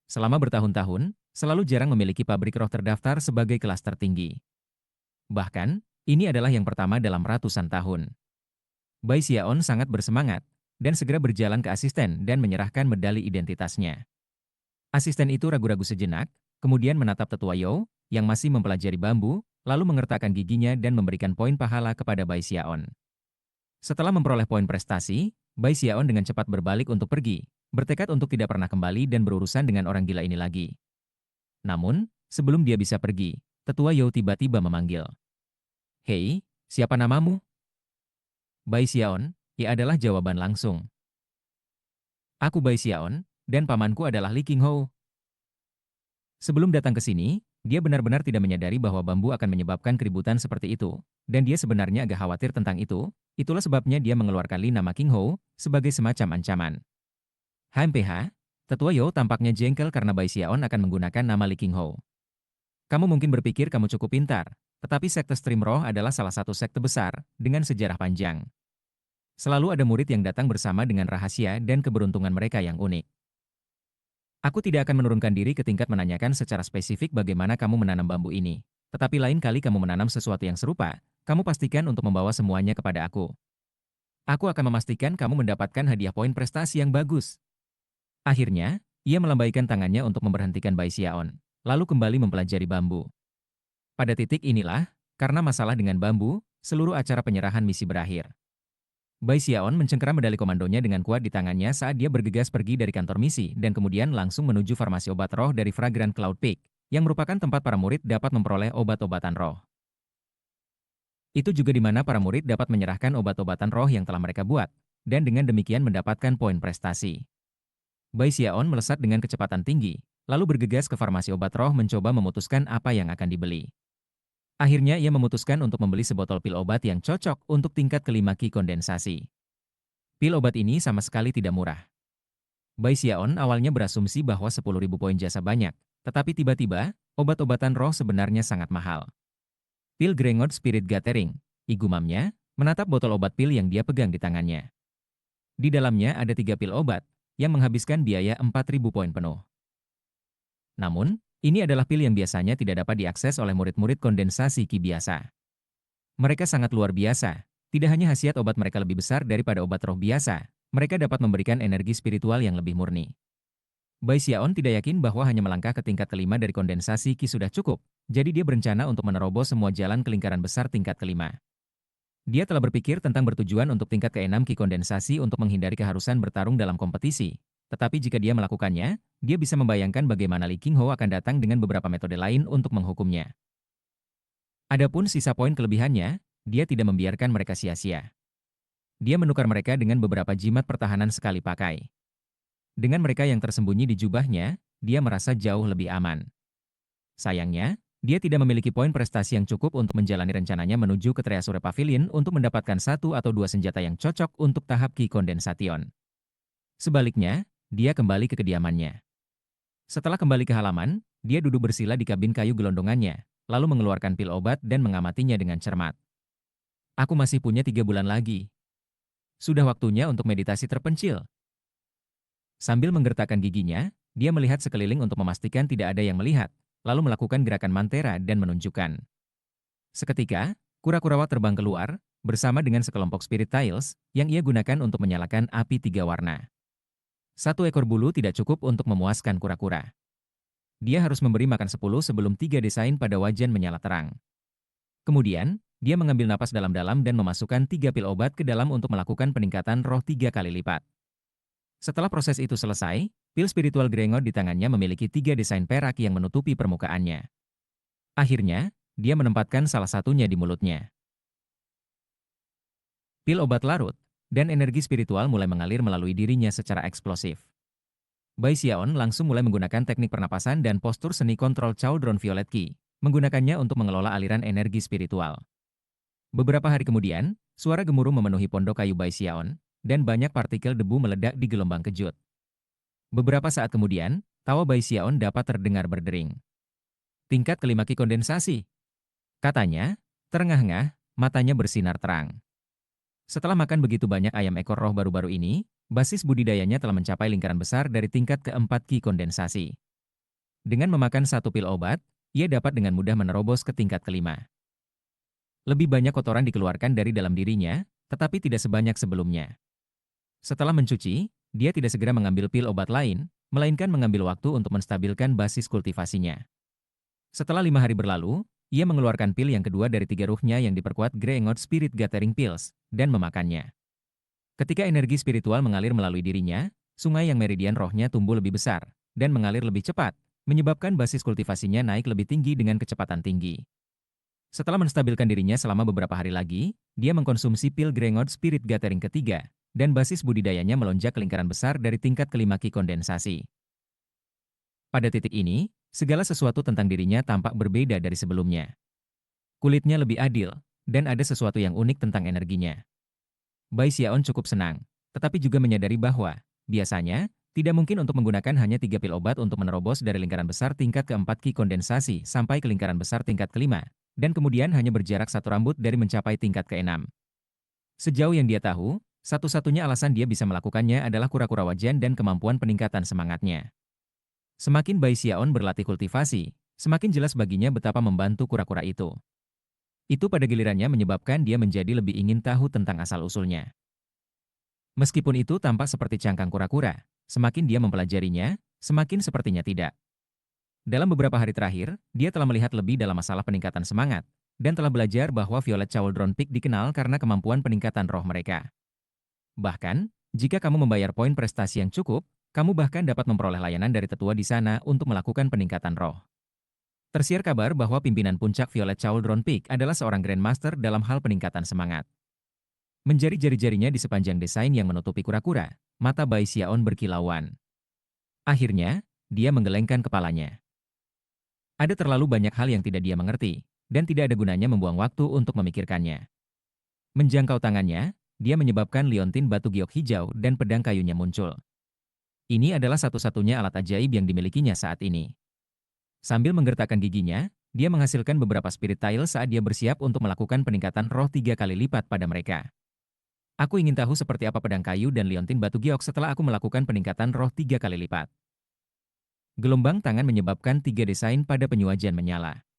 Selama bertahun-tahun, selalu jarang memiliki pabrik roh terdaftar sebagai kelas tertinggi. Bahkan, ini adalah yang pertama dalam ratusan tahun. Bai Xiaon sangat bersemangat, dan segera berjalan ke asisten dan menyerahkan medali identitasnya. Asisten itu ragu-ragu sejenak, kemudian menatap Tetua Yo, yang masih mempelajari bambu, lalu mengertakkan giginya dan memberikan poin pahala kepada Bai Xiaon. Setelah memperoleh poin prestasi, Bai Xiaon dengan cepat berbalik untuk pergi, bertekad untuk tidak pernah kembali dan berurusan dengan orang gila ini lagi. Namun, sebelum dia bisa pergi, Tetua Yo tiba-tiba memanggil. Hei, siapa namamu? Bai Xiaon, ya adalah jawaban langsung. Aku Bai Xiaon, dan pamanku adalah Li Qinghou. Sebelum datang ke sini, dia benar-benar tidak menyadari bahwa bambu akan menyebabkan keributan seperti itu, dan dia sebenarnya agak khawatir tentang itu, itulah sebabnya dia mengeluarkan Li nama Qinghou sebagai semacam ancaman. HMPH, Tetua Yo tampaknya jengkel karena Bai Xiaon akan menggunakan nama Li Qinghou. Kamu mungkin berpikir kamu cukup pintar, tetapi sekte Stream Roh adalah salah satu sekte besar, dengan sejarah panjang. Selalu ada murid yang datang bersama dengan rahasia dan keberuntungan mereka yang unik. Aku tidak akan menurunkan diri ke tingkat menanyakan secara spesifik bagaimana kamu menanam bambu ini. Tetapi lain kali kamu menanam sesuatu yang serupa, kamu pastikan untuk membawa semuanya kepada aku. Aku akan memastikan kamu mendapatkan hadiah poin prestasi yang bagus. Akhirnya, ia melambaikan tangannya untuk memberhentikan Bai Xiaon, lalu kembali mempelajari bambu. Pada titik inilah, karena masalah dengan bambu, seluruh acara penyerahan misi berakhir. Bai Xiaon mencengkeram medali komandonya dengan kuat di tangannya saat dia bergegas pergi dari kantor misi dan kemudian langsung menuju farmasi obat roh dari Fragrant Cloud Peak, yang merupakan tempat para murid dapat memperoleh obat-obatan roh. Itu juga di mana para murid dapat menyerahkan obat-obatan roh yang telah mereka buat, dan dengan demikian mendapatkan poin prestasi. Bai Xiaon melesat dengan kecepatan tinggi, lalu bergegas ke farmasi obat roh mencoba memutuskan apa yang akan dibeli. Akhirnya ia memutuskan untuk membeli sebotol pil obat yang cocok untuk tingkat kelima Qi kondensasi. Pil obat ini sama sekali tidak murah. Bai Xiaon awalnya berasumsi bahwa 10.000 poin jasa banyak, tetapi tiba-tiba, obat-obatan roh sebenarnya sangat mahal. Pil Grengod Spirit Gathering, igumamnya, menatap botol obat pil yang dia pegang di tangannya. Di dalamnya ada 3 pil obat, yang menghabiskan biaya 4.000 poin penuh. Namun, ini adalah pil yang biasanya tidak dapat diakses oleh murid-murid kondensasi Qi biasa. Mereka sangat luar biasa, tidak hanya khasiat obat mereka lebih besar daripada obat roh biasa, mereka dapat memberikan energi spiritual yang lebih murni. Bai Xiaon tidak yakin bahwa hanya melangkah ke tingkat kelima dari kondensasi Qi sudah cukup, jadi dia berencana untuk menerobos semua jalan ke lingkaran besar tingkat kelima. Dia telah berpikir tentang bertujuan untuk tingkat ke-6 Qi kondensasi untuk menghindari keharusan bertarung dalam kompetisi. Tetapi jika dia melakukannya, dia bisa membayangkan bagaimana Li Qinghou akan datang dengan beberapa metode lain untuk menghukumnya. Adapun sisa poin kelebihannya, dia tidak membiarkan mereka sia-sia. Dia menukar mereka dengan beberapa jimat pertahanan sekali pakai. Dengan mereka yang tersembunyi di jubahnya, dia merasa jauh lebih aman. Sayangnya, dia tidak memiliki poin prestasi yang cukup untuk menjalani rencananya menuju ke Treasure Pavilion untuk mendapatkan 1 atau 2 senjata yang cocok untuk tahap Qi Kondensation. Sebaliknya, dia kembali ke kediamannya. Setelah kembali ke halaman, dia duduk bersila di kabin kayu gelondongannya, lalu mengeluarkan pil obat dan mengamatinya dengan cermat. Aku masih punya 3 bulan lagi. Sudah waktunya untuk meditasi terpencil. Sambil menggertakkan giginya, dia melihat sekeliling untuk memastikan tidak ada yang melihat, lalu melakukan gerakan mantera dan menunjukkan. Seketika, kura-kurawa terbang keluar, bersama dengan sekelompok spirit tiles, yang ia gunakan untuk menyalakan api 3 warna. 1 ekor bulu tidak cukup untuk memuaskan kura-kura. Dia harus memberi makan 10 sebelum 3 desain pada wajan menyala terang. Kemudian, dia mengambil napas dalam-dalam dan memasukkan 3 pil obat ke dalam untuk melakukan peningkatan roh 3 kali lipat. Setelah proses itu selesai, pil spiritual Grengod di tangannya memiliki 3 desain perak yang menutupi permukaannya. Akhirnya, dia menempatkan salah satunya di mulutnya. Pil obat larut, dan energi spiritual mulai mengalir melalui dirinya secara eksplosif. Bai Xiaon langsung mulai menggunakan teknik pernapasan dan postur seni kontrol Cauldron Violet Qi, menggunakannya untuk mengelola aliran energi spiritual. Beberapa hari kemudian, suara gemuruh memenuhi pondok kayu Bai Xiaon, dan banyak partikel debu meledak di gelombang kejut. Beberapa saat kemudian, tawa Bai Xiaon dapat terdengar berdering. Tingkat kelima Qi kondensasi, katanya, terengah-engah, matanya bersinar terang. Setelah makan begitu banyak ayam ekor roh baru-baru ini, basis budidayanya telah mencapai lingkaran besar dari tingkat keempat Qi kondensasi. Dengan memakan 1 pil obat, ia dapat dengan mudah menerobos ke tingkat kelima. Lebih banyak kotoran dikeluarkan dari dalam dirinya, tetapi tidak sebanyak sebelumnya. Setelah mencuci, dia tidak segera mengambil pil obat lain, melainkan mengambil waktu untuk menstabilkan basis kultivasinya. Setelah 5 hari berlalu, ia mengeluarkan pil yang kedua dari 3 ruhnya yang diperkuat Grengod Spirit Gathering Pills, dan memakannya. Ketika energi spiritual mengalir melalui dirinya, sungai yang meridian rohnya tumbuh lebih besar, dan mengalir lebih cepat, menyebabkan basis kultivasinya naik lebih tinggi dengan kecepatan tinggi. Setelah menstabilkan dirinya selama beberapa hari lagi, dia mengkonsumsi pil Grengod Spirit Gathering ketiga, dan basis budidayanya melonjak ke lingkaran besar dari tingkat kelima Qi kondensasi. Pada titik ini, segala sesuatu tentang dirinya tampak berbeda dari sebelumnya. Kulitnya lebih adil, dan ada sesuatu yang unik tentang energinya. Bai Xiaon cukup senang, tetapi juga menyadari bahwa, biasanya, tidak mungkin untuk menggunakan hanya 3 pil obat untuk menerobos dari lingkaran besar tingkat keempat Qi kondensasi sampai ke lingkaran besar tingkat kelima, dan kemudian hanya berjarak 1 rambut dari mencapai tingkat ke-6. Sejauh yang dia tahu, Satu-satunya alasan dia bisa melakukannya adalah kura-kura wajan dan kemampuan peningkatan semangatnya. Semakin Bai Xiaon berlatih kultivasi, semakin jelas baginya betapa membantu kura-kura itu. Itu pada gilirannya menyebabkan dia menjadi lebih ingin tahu tentang asal-usulnya. Meskipun itu tampak seperti cangkang kura-kura, semakin dia mempelajarinya, semakin sepertinya tidak. Dalam beberapa hari terakhir, dia telah melihat lebih dalam masalah peningkatan semangat, dan telah belajar bahwa Violet Cauldron Peak dikenal karena kemampuan peningkatan roh mereka. Bahkan, jika kamu membayar poin prestasi yang cukup, kamu bahkan dapat memperoleh layanan dari tetua di sana untuk melakukan peningkatan roh. Tersiar kabar bahwa pimpinan puncak Violet Cauldron Peak adalah seorang Grandmaster dalam hal peningkatan semangat. Menjari jari-jarinya di sepanjang desain yang menutupi kura-kura, mata Bai Xiaon berkilauan. Akhirnya, dia menggelengkan kepalanya. Ada terlalu banyak hal yang tidak dia mengerti, dan tidak ada gunanya membuang waktu untuk memikirkannya. Menjangkau tangannya, dia menyebabkan liontin batu giok hijau dan pedang kayunya muncul. Ini adalah satu-satunya alat ajaib yang dimilikinya saat ini. Sambil menggertakkan giginya, dia menghasilkan beberapa spirit tile saat dia bersiap untuk melakukan peningkatan roh 3 kali lipat pada mereka. Aku ingin tahu seperti apa pedang kayu dan liontin batu giok setelah aku melakukan peningkatan roh 3 kali lipat. Gelombang tangan menyebabkan 3 desain pada penyuajan menyala.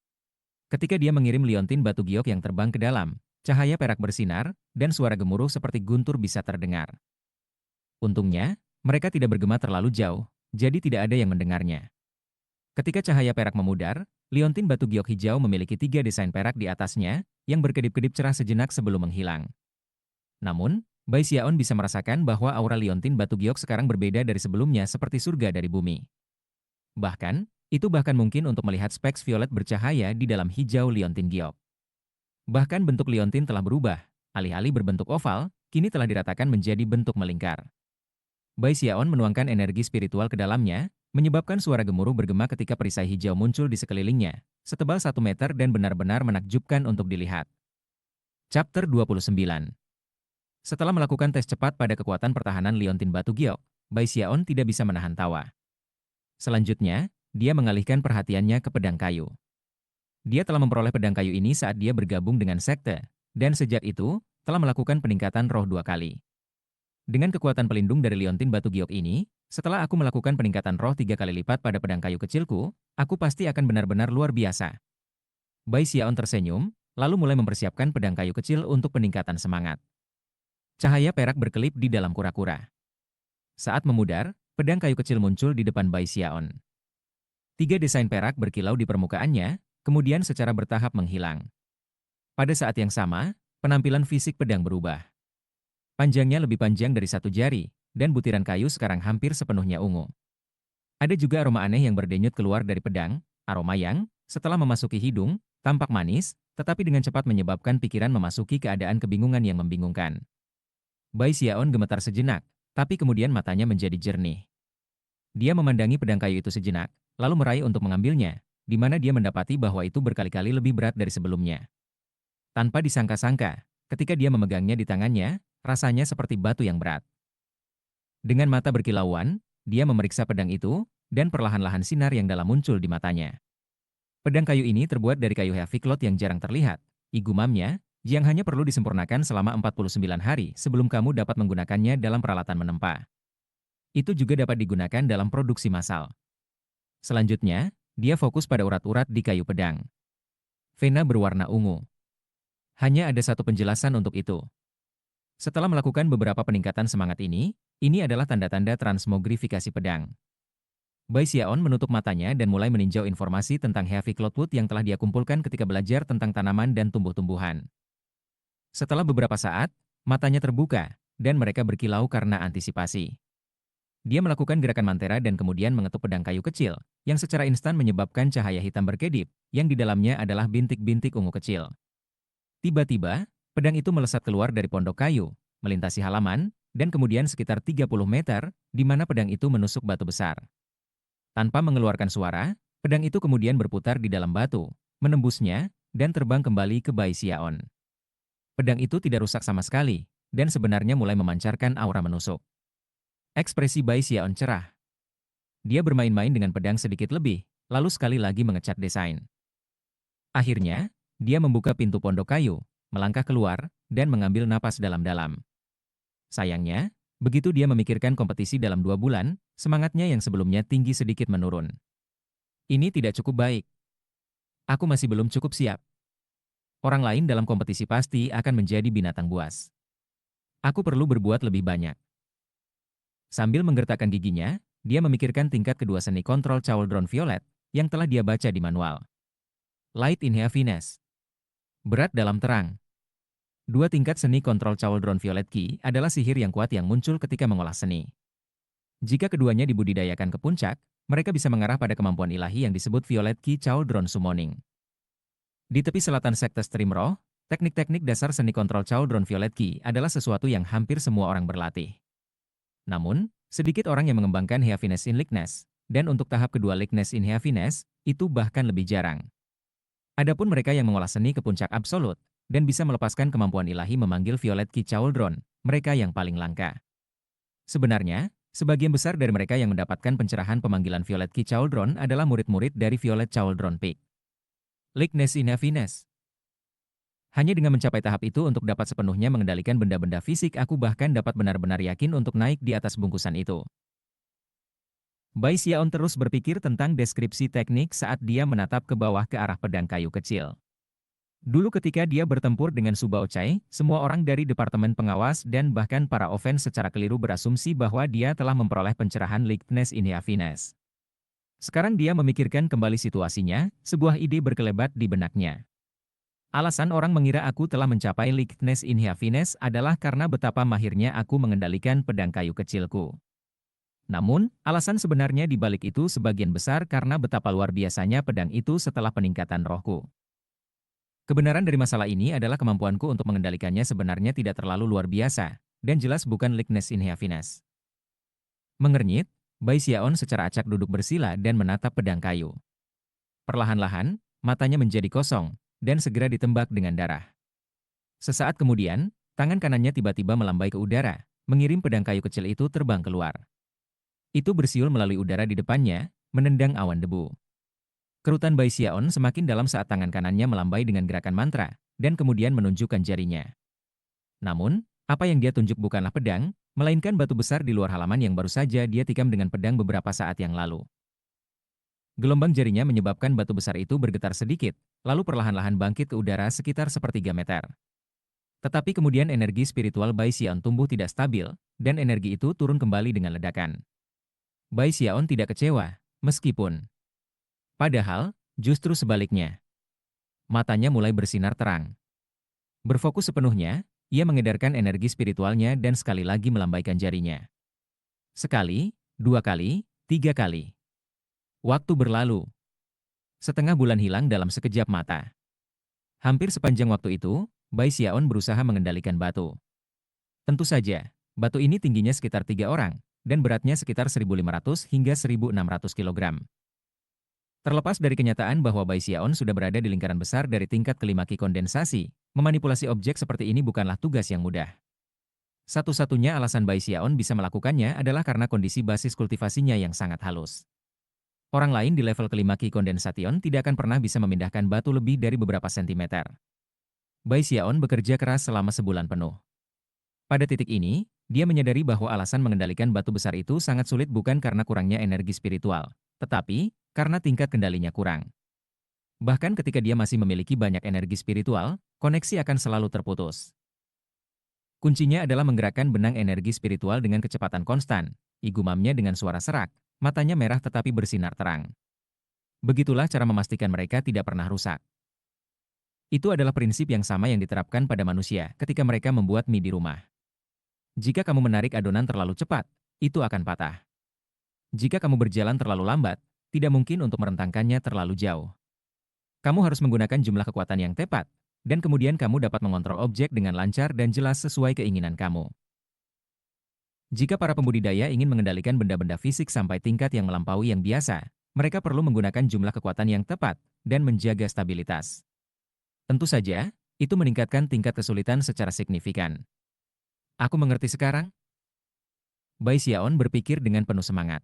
Ketika dia mengirim liontin batu giok yang terbang ke dalam, cahaya perak bersinar, dan suara gemuruh seperti guntur bisa terdengar. Untungnya, mereka tidak bergema terlalu jauh, jadi tidak ada yang mendengarnya. Ketika cahaya perak memudar, liontin batu giok hijau memiliki 3 desain perak di atasnya, yang berkedip-kedip cerah sejenak sebelum menghilang. Namun, Bai Xiaon bisa merasakan bahwa aura liontin batu giok sekarang berbeda dari sebelumnya seperti surga dari bumi. Bahkan, itu bahkan mungkin untuk melihat speks violet bercahaya di dalam hijau liontin giok. Bahkan bentuk liontin telah berubah, alih-alih berbentuk oval, kini telah diratakan menjadi bentuk melingkar. Bai Xiaon menuangkan energi spiritual ke dalamnya, menyebabkan suara gemuruh bergema ketika perisai hijau muncul di sekelilingnya, setebal 1 meter dan benar-benar menakjubkan untuk dilihat. Chapter 29. Setelah melakukan tes cepat pada kekuatan pertahanan liontin batu giok, Bai Xiaon tidak bisa menahan tawa. Selanjutnya, dia mengalihkan perhatiannya ke pedang kayu. Dia telah memperoleh pedang kayu ini saat dia bergabung dengan sekte, dan sejak itu, telah melakukan peningkatan roh 2 kali. Dengan kekuatan pelindung dari liontin batu giok ini, setelah aku melakukan peningkatan roh 3 kali lipat pada pedang kayu kecilku, aku pasti akan benar-benar luar biasa. Bai Xiaon tersenyum, lalu mulai mempersiapkan pedang kayu kecil untuk peningkatan semangat. Cahaya perak berkelip di dalam kura-kura. Saat memudar, pedang kayu kecil muncul di depan Bai Xiaon. 3 desain perak berkilau di permukaannya, kemudian secara bertahap menghilang. Pada saat yang sama, penampilan fisik pedang berubah. Panjangnya lebih panjang dari 1 jari, dan butiran kayu sekarang hampir sepenuhnya ungu. Ada juga aroma aneh yang berdenyut keluar dari pedang, aroma yang, setelah memasuki hidung, tampak manis, tetapi dengan cepat menyebabkan pikiran memasuki keadaan kebingungan yang membingungkan. Bai Xiaon gemetar sejenak, tapi kemudian matanya menjadi jernih. Dia memandangi pedang kayu itu sejenak, lalu meraih untuk mengambilnya, di mana dia mendapati bahwa itu berkali-kali lebih berat dari sebelumnya. Tanpa disangka-sangka, ketika dia memegangnya di tangannya, rasanya seperti batu yang berat. Dengan mata berkilauan, dia memeriksa pedang itu, dan perlahan-lahan sinar yang dalam muncul di matanya. Pedang kayu ini terbuat dari kayu heavy cloth yang jarang terlihat, igumamnya, yang hanya perlu disempurnakan selama 49 hari sebelum kamu dapat menggunakannya dalam peralatan menempa. Itu juga dapat digunakan dalam produksi massal. Selanjutnya, dia fokus pada urat-urat di kayu pedang. Vena berwarna ungu. Hanya ada satu penjelasan untuk itu. Setelah melakukan beberapa peningkatan semangat ini adalah tanda-tanda transmogrifikasi pedang. Bai Xiaon menutup matanya dan mulai meninjau informasi tentang heavy clothwood yang telah dia kumpulkan ketika belajar tentang tanaman dan tumbuh-tumbuhan. Setelah beberapa saat, matanya terbuka, dan mereka berkilau karena antisipasi. Dia melakukan gerakan mantera dan kemudian mengetuk pedang kayu kecil, yang secara instan menyebabkan cahaya hitam berkedip, yang di dalamnya adalah bintik-bintik ungu kecil. Tiba-tiba, pedang itu melesat keluar dari pondok kayu, melintasi halaman, dan kemudian sekitar 30 meter, di mana pedang itu menusuk batu besar. Tanpa mengeluarkan suara, pedang itu kemudian berputar di dalam batu, menembusnya, dan terbang kembali ke Bai Xiaon. Pedang itu tidak rusak sama sekali, dan sebenarnya mulai memancarkan aura menusuk. Ekspresi Bai Xiaon cerah. Dia bermain-main dengan pedang sedikit lebih, lalu sekali lagi mengecat desain. Akhirnya, dia membuka pintu pondok kayu, melangkah keluar, dan mengambil napas dalam-dalam. Sayangnya, begitu dia memikirkan kompetisi dalam 2 bulan, semangatnya yang sebelumnya tinggi sedikit menurun. Ini tidak cukup baik. Aku masih belum cukup siap. Orang lain dalam kompetisi pasti akan menjadi binatang buas. Aku perlu berbuat lebih banyak. Sambil menggertakkan giginya, dia memikirkan tingkat kedua seni kontrol Cauldron Violet yang telah dia baca di manual. Light in Heaviness. Berat dalam terang. Dua tingkat seni kontrol Cauldron Violet Ki adalah sihir yang kuat yang muncul ketika mengolah seni. Jika keduanya dibudidayakan ke puncak, mereka bisa mengarah pada kemampuan ilahi yang disebut Violet Ki Cauldron Summoning. Di tepi selatan sekte Stream Roh, teknik-teknik dasar seni kontrol Cauldron Violet Ki adalah sesuatu yang hampir semua orang berlatih. Namun, sedikit orang yang mengembangkan Heaviness in Likeness, dan untuk tahap kedua Likeness in Heaviness, itu bahkan lebih jarang. Adapun mereka yang mengolah seni ke puncak absolut, dan bisa melepaskan kemampuan ilahi memanggil Violet Ki Cauldron, mereka yang paling langka. Sebenarnya, sebagian besar dari mereka yang mendapatkan pencerahan pemanggilan Violet Ki Cauldron adalah murid-murid dari Violet Cauldron Peak. Likeness in Heaviness. Hanya dengan mencapai tahap itu untuk dapat sepenuhnya mengendalikan benda-benda fisik, aku bahkan dapat benar-benar yakin untuk naik di atas bungkusan itu. Bai Xiaon terus berpikir tentang deskripsi teknik saat dia menatap ke bawah ke arah pedang kayu kecil. Dulu ketika dia bertempur dengan Su Baochai, semua orang dari Departemen Pengawas dan bahkan para offense secara keliru berasumsi bahwa dia telah memperoleh pencerahan Likeness in Heaviness. Sekarang dia memikirkan kembali situasinya, sebuah ide berkelebat di benaknya. Alasan orang mengira aku telah mencapai Likeness in Heaviness adalah karena betapa mahirnya aku mengendalikan pedang kayu kecilku. Namun, alasan sebenarnya di balik itu sebagian besar karena betapa luar biasanya pedang itu setelah peningkatan rohku. Kebenaran dari masalah ini adalah kemampuanku untuk mengendalikannya sebenarnya tidak terlalu luar biasa, dan jelas bukan Likeness in Heaviness. Mengernyit, Bai Xiaon secara acak duduk bersila dan menatap pedang kayu. Perlahan-lahan, matanya menjadi kosong, dan segera ditembak dengan darah. Sesaat kemudian, tangan kanannya tiba-tiba melambai ke udara, mengirim pedang kayu kecil itu terbang keluar. Itu bersiul melalui udara di depannya, menendang awan debu. Kerutan Bai Xiaon semakin dalam saat tangan kanannya melambai dengan gerakan mantra, dan kemudian menunjukkan jarinya. Namun, apa yang dia tunjuk bukanlah pedang, melainkan batu besar di luar halaman yang baru saja dia tikam dengan pedang beberapa saat yang lalu. Gelombang jarinya menyebabkan batu besar itu bergetar sedikit, lalu perlahan-lahan bangkit ke udara sekitar sepertiga meter. Tetapi kemudian energi spiritual Bai Xiaon tumbuh tidak stabil, dan energi itu turun kembali dengan ledakan. Bai Xiaon tidak kecewa, meskipun. Padahal, justru sebaliknya. Matanya mulai bersinar terang. Berfokus sepenuhnya, ia mengedarkan energi spiritualnya dan sekali lagi melambaikan jarinya. Sekali, 2 kali, 3 kali. Waktu berlalu. Setengah bulan hilang dalam sekejap mata. Hampir sepanjang waktu itu, Bai Xiaon berusaha mengendalikan batu. Tentu saja, batu ini tingginya sekitar 3 orang, dan beratnya sekitar 1.500 hingga 1.600 kg. Terlepas dari kenyataan bahwa Bai Xiaon sudah berada di lingkaran besar dari tingkat kelima Ki kondensasi, memanipulasi objek seperti ini bukanlah tugas yang mudah. Satu-satunya alasan Bai Xiaon bisa melakukannya adalah karena kondisi basis kultivasinya yang sangat halus. Orang lain di level kelima Ki kondensation tidak akan pernah bisa memindahkan batu lebih dari beberapa sentimeter. Bai Xiaon bekerja keras selama sebulan penuh. Pada titik ini, dia menyadari bahwa alasan mengendalikan batu besar itu sangat sulit bukan karena kurangnya energi spiritual, tetapi karena tingkat kendalinya kurang. Bahkan ketika dia masih memiliki banyak energi spiritual, koneksi akan selalu terputus. Kuncinya adalah menggerakkan benang energi spiritual dengan kecepatan konstan, igumamnya dengan suara serak, matanya merah tetapi bersinar terang. Begitulah cara memastikan mereka tidak pernah rusak. Itu adalah prinsip yang sama yang diterapkan pada manusia ketika mereka membuat mie di rumah. Jika kamu menarik adonan terlalu cepat, itu akan patah. Jika kamu berjalan terlalu lambat, tidak mungkin untuk merentangkannya terlalu jauh. Kamu harus menggunakan jumlah kekuatan yang tepat, dan kemudian kamu dapat mengontrol objek dengan lancar dan jelas sesuai keinginan kamu. Jika para pembudidaya ingin mengendalikan benda-benda fisik sampai tingkat yang melampaui yang biasa, mereka perlu menggunakan jumlah kekuatan yang tepat dan menjaga stabilitas. Tentu saja, itu meningkatkan tingkat kesulitan secara signifikan. Aku mengerti sekarang? Bai Xiaon berpikir dengan penuh semangat.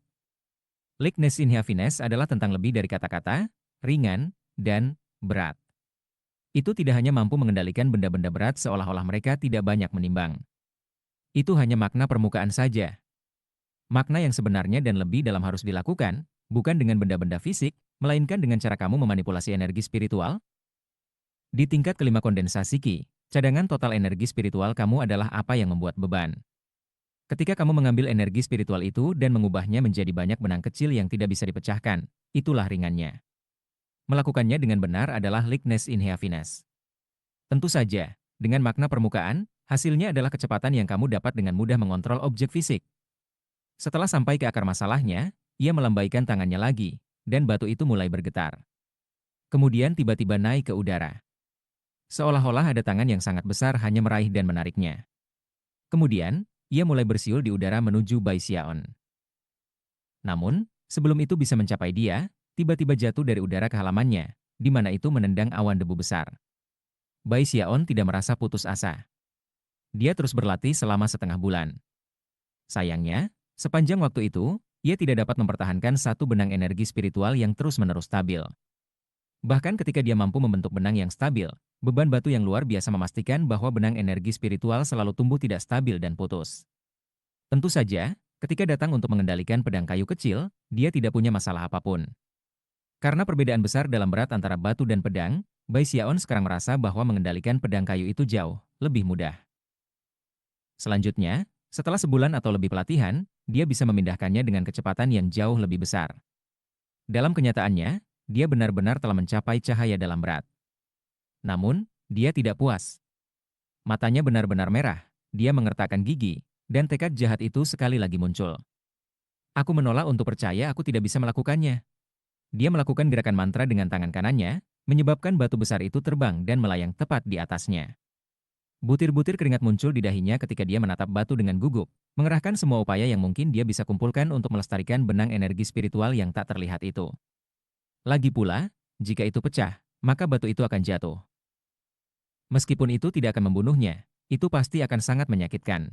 Likeness in Heaviness adalah tentang lebih dari kata-kata, ringan, dan berat. Itu tidak hanya mampu mengendalikan benda-benda berat seolah-olah mereka tidak banyak menimbang. Itu hanya makna permukaan saja. Makna yang sebenarnya dan lebih dalam harus dilakukan, bukan dengan benda-benda fisik, melainkan dengan cara kamu memanipulasi energi spiritual. Di tingkat kelima kondensasi Ki, cadangan total energi spiritual kamu adalah apa yang membuat beban. Ketika kamu mengambil energi spiritual itu dan mengubahnya menjadi banyak benang kecil yang tidak bisa dipecahkan, itulah ringannya. Melakukannya dengan benar adalah likeness in heaviness. Tentu saja, dengan makna permukaan, hasilnya adalah kecepatan yang kamu dapat dengan mudah mengontrol objek fisik. Setelah sampai ke akar masalahnya, ia melambaikan tangannya lagi, dan batu itu mulai bergetar. Kemudian tiba-tiba naik ke udara. Seolah-olah ada tangan yang sangat besar hanya meraih dan menariknya. Kemudian, ia mulai bersiul di udara menuju Bai Xiaon. Namun, sebelum itu bisa mencapai dia, tiba-tiba jatuh dari udara ke halamannya, di mana itu menendang awan debu besar. Bai Xiaon tidak merasa putus asa. Dia terus berlatih selama setengah bulan. Sayangnya, sepanjang waktu itu, ia tidak dapat mempertahankan satu benang energi spiritual yang terus-menerus stabil. Bahkan ketika dia mampu membentuk benang yang stabil, beban batu yang luar biasa memastikan bahwa benang energi spiritual selalu tumbuh tidak stabil dan putus. Tentu saja, ketika datang untuk mengendalikan pedang kayu kecil, dia tidak punya masalah apapun. Karena perbedaan besar dalam berat antara batu dan pedang, Bai Xiaon sekarang merasa bahwa mengendalikan pedang kayu itu jauh lebih mudah. Selanjutnya, setelah sebulan atau lebih pelatihan, dia bisa memindahkannya dengan kecepatan yang jauh lebih besar. Dalam kenyataannya, dia benar-benar telah mencapai cahaya dalam berat. Namun, dia tidak puas. Matanya benar-benar merah, dia mengertakkan gigi, dan tekad jahat itu sekali lagi muncul. Aku menolak untuk percaya aku tidak bisa melakukannya. Dia melakukan gerakan mantra dengan tangan kanannya, menyebabkan batu besar itu terbang dan melayang tepat di atasnya. Butir-butir keringat muncul di dahinya ketika dia menatap batu dengan gugup, mengerahkan semua upaya yang mungkin dia bisa kumpulkan untuk melestarikan benang energi spiritual yang tak terlihat itu. Lagi pula, jika itu pecah, maka batu itu akan jatuh. Meskipun itu tidak akan membunuhnya, itu pasti akan sangat menyakitkan.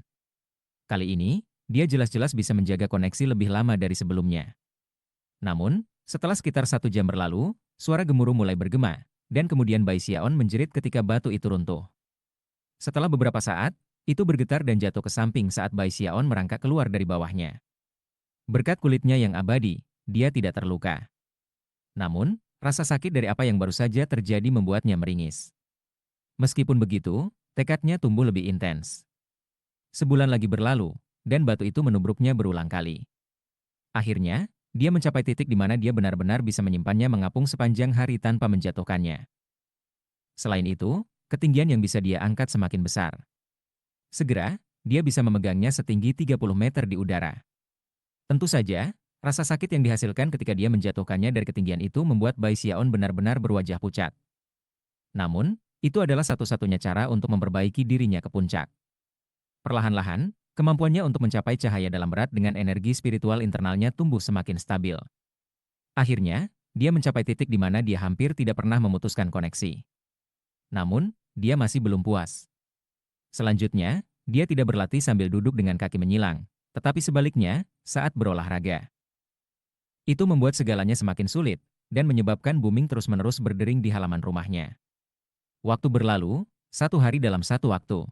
Kali ini, dia jelas-jelas bisa menjaga koneksi lebih lama dari sebelumnya. Namun, setelah sekitar 1 jam berlalu, suara gemuruh mulai bergema, dan kemudian Bai Xiaon menjerit ketika batu itu runtuh. Setelah beberapa saat, itu bergetar dan jatuh ke samping saat Bai Xiaon merangkak keluar dari bawahnya. Berkat kulitnya yang abadi, dia tidak terluka. Namun, rasa sakit dari apa yang baru saja terjadi membuatnya meringis. Meskipun begitu, tekadnya tumbuh lebih intens. Sebulan lagi berlalu, dan batu itu menubruknya berulang kali. Akhirnya, dia mencapai titik di mana dia benar-benar bisa menyimpannya mengapung sepanjang hari tanpa menjatuhkannya. Selain itu, ketinggian yang bisa dia angkat semakin besar. Segera, dia bisa memegangnya setinggi 30 meter di udara. Tentu saja, rasa sakit yang dihasilkan ketika dia menjatuhkannya dari ketinggian itu membuat Bai Xiaon benar-benar berwajah pucat. Namun, itu adalah satu-satunya cara untuk memperbaiki dirinya ke puncak. Perlahan-lahan, kemampuannya untuk mencapai cahaya dalam berat dengan energi spiritual internalnya tumbuh semakin stabil. Akhirnya, dia mencapai titik di mana dia hampir tidak pernah memutuskan koneksi. Namun, dia masih belum puas. Selanjutnya, dia tidak berlatih sambil duduk dengan kaki menyilang, tetapi sebaliknya, saat berolahraga. Itu membuat segalanya semakin sulit, dan menyebabkan Booming terus-menerus berdering di halaman rumahnya. Waktu berlalu, 1 hari dalam 1 waktu.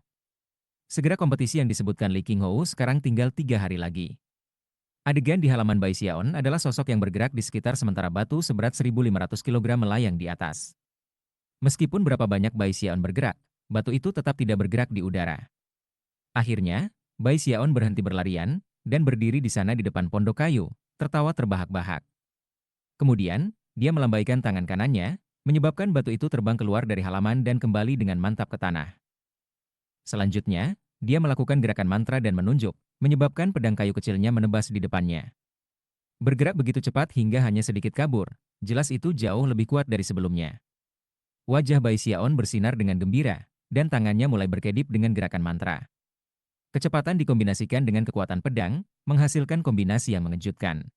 Segera kompetisi yang disebutkan Li Qinghou sekarang tinggal 3 hari lagi. Adegan di halaman Bai Xiaon adalah sosok yang bergerak di sekitar sementara batu seberat 1.500 kg melayang di atas. Meskipun berapa banyak Bai Xiaon bergerak, batu itu tetap tidak bergerak di udara. Akhirnya, Bai Xiaon berhenti berlarian, dan berdiri di sana di depan pondok kayu, tertawa terbahak-bahak. Kemudian, dia melambaikan tangan kanannya, menyebabkan batu itu terbang keluar dari halaman dan kembali dengan mantap ke tanah. Selanjutnya, dia melakukan gerakan mantra dan menunjuk, menyebabkan pedang kayu kecilnya menebas di depannya. Bergerak begitu cepat hingga hanya sedikit kabur, jelas itu jauh lebih kuat dari sebelumnya. Wajah Bai Xiaon bersinar dengan gembira, dan tangannya mulai berkedip dengan gerakan mantra. Kecepatan dikombinasikan dengan kekuatan pedang, menghasilkan kombinasi yang mengejutkan.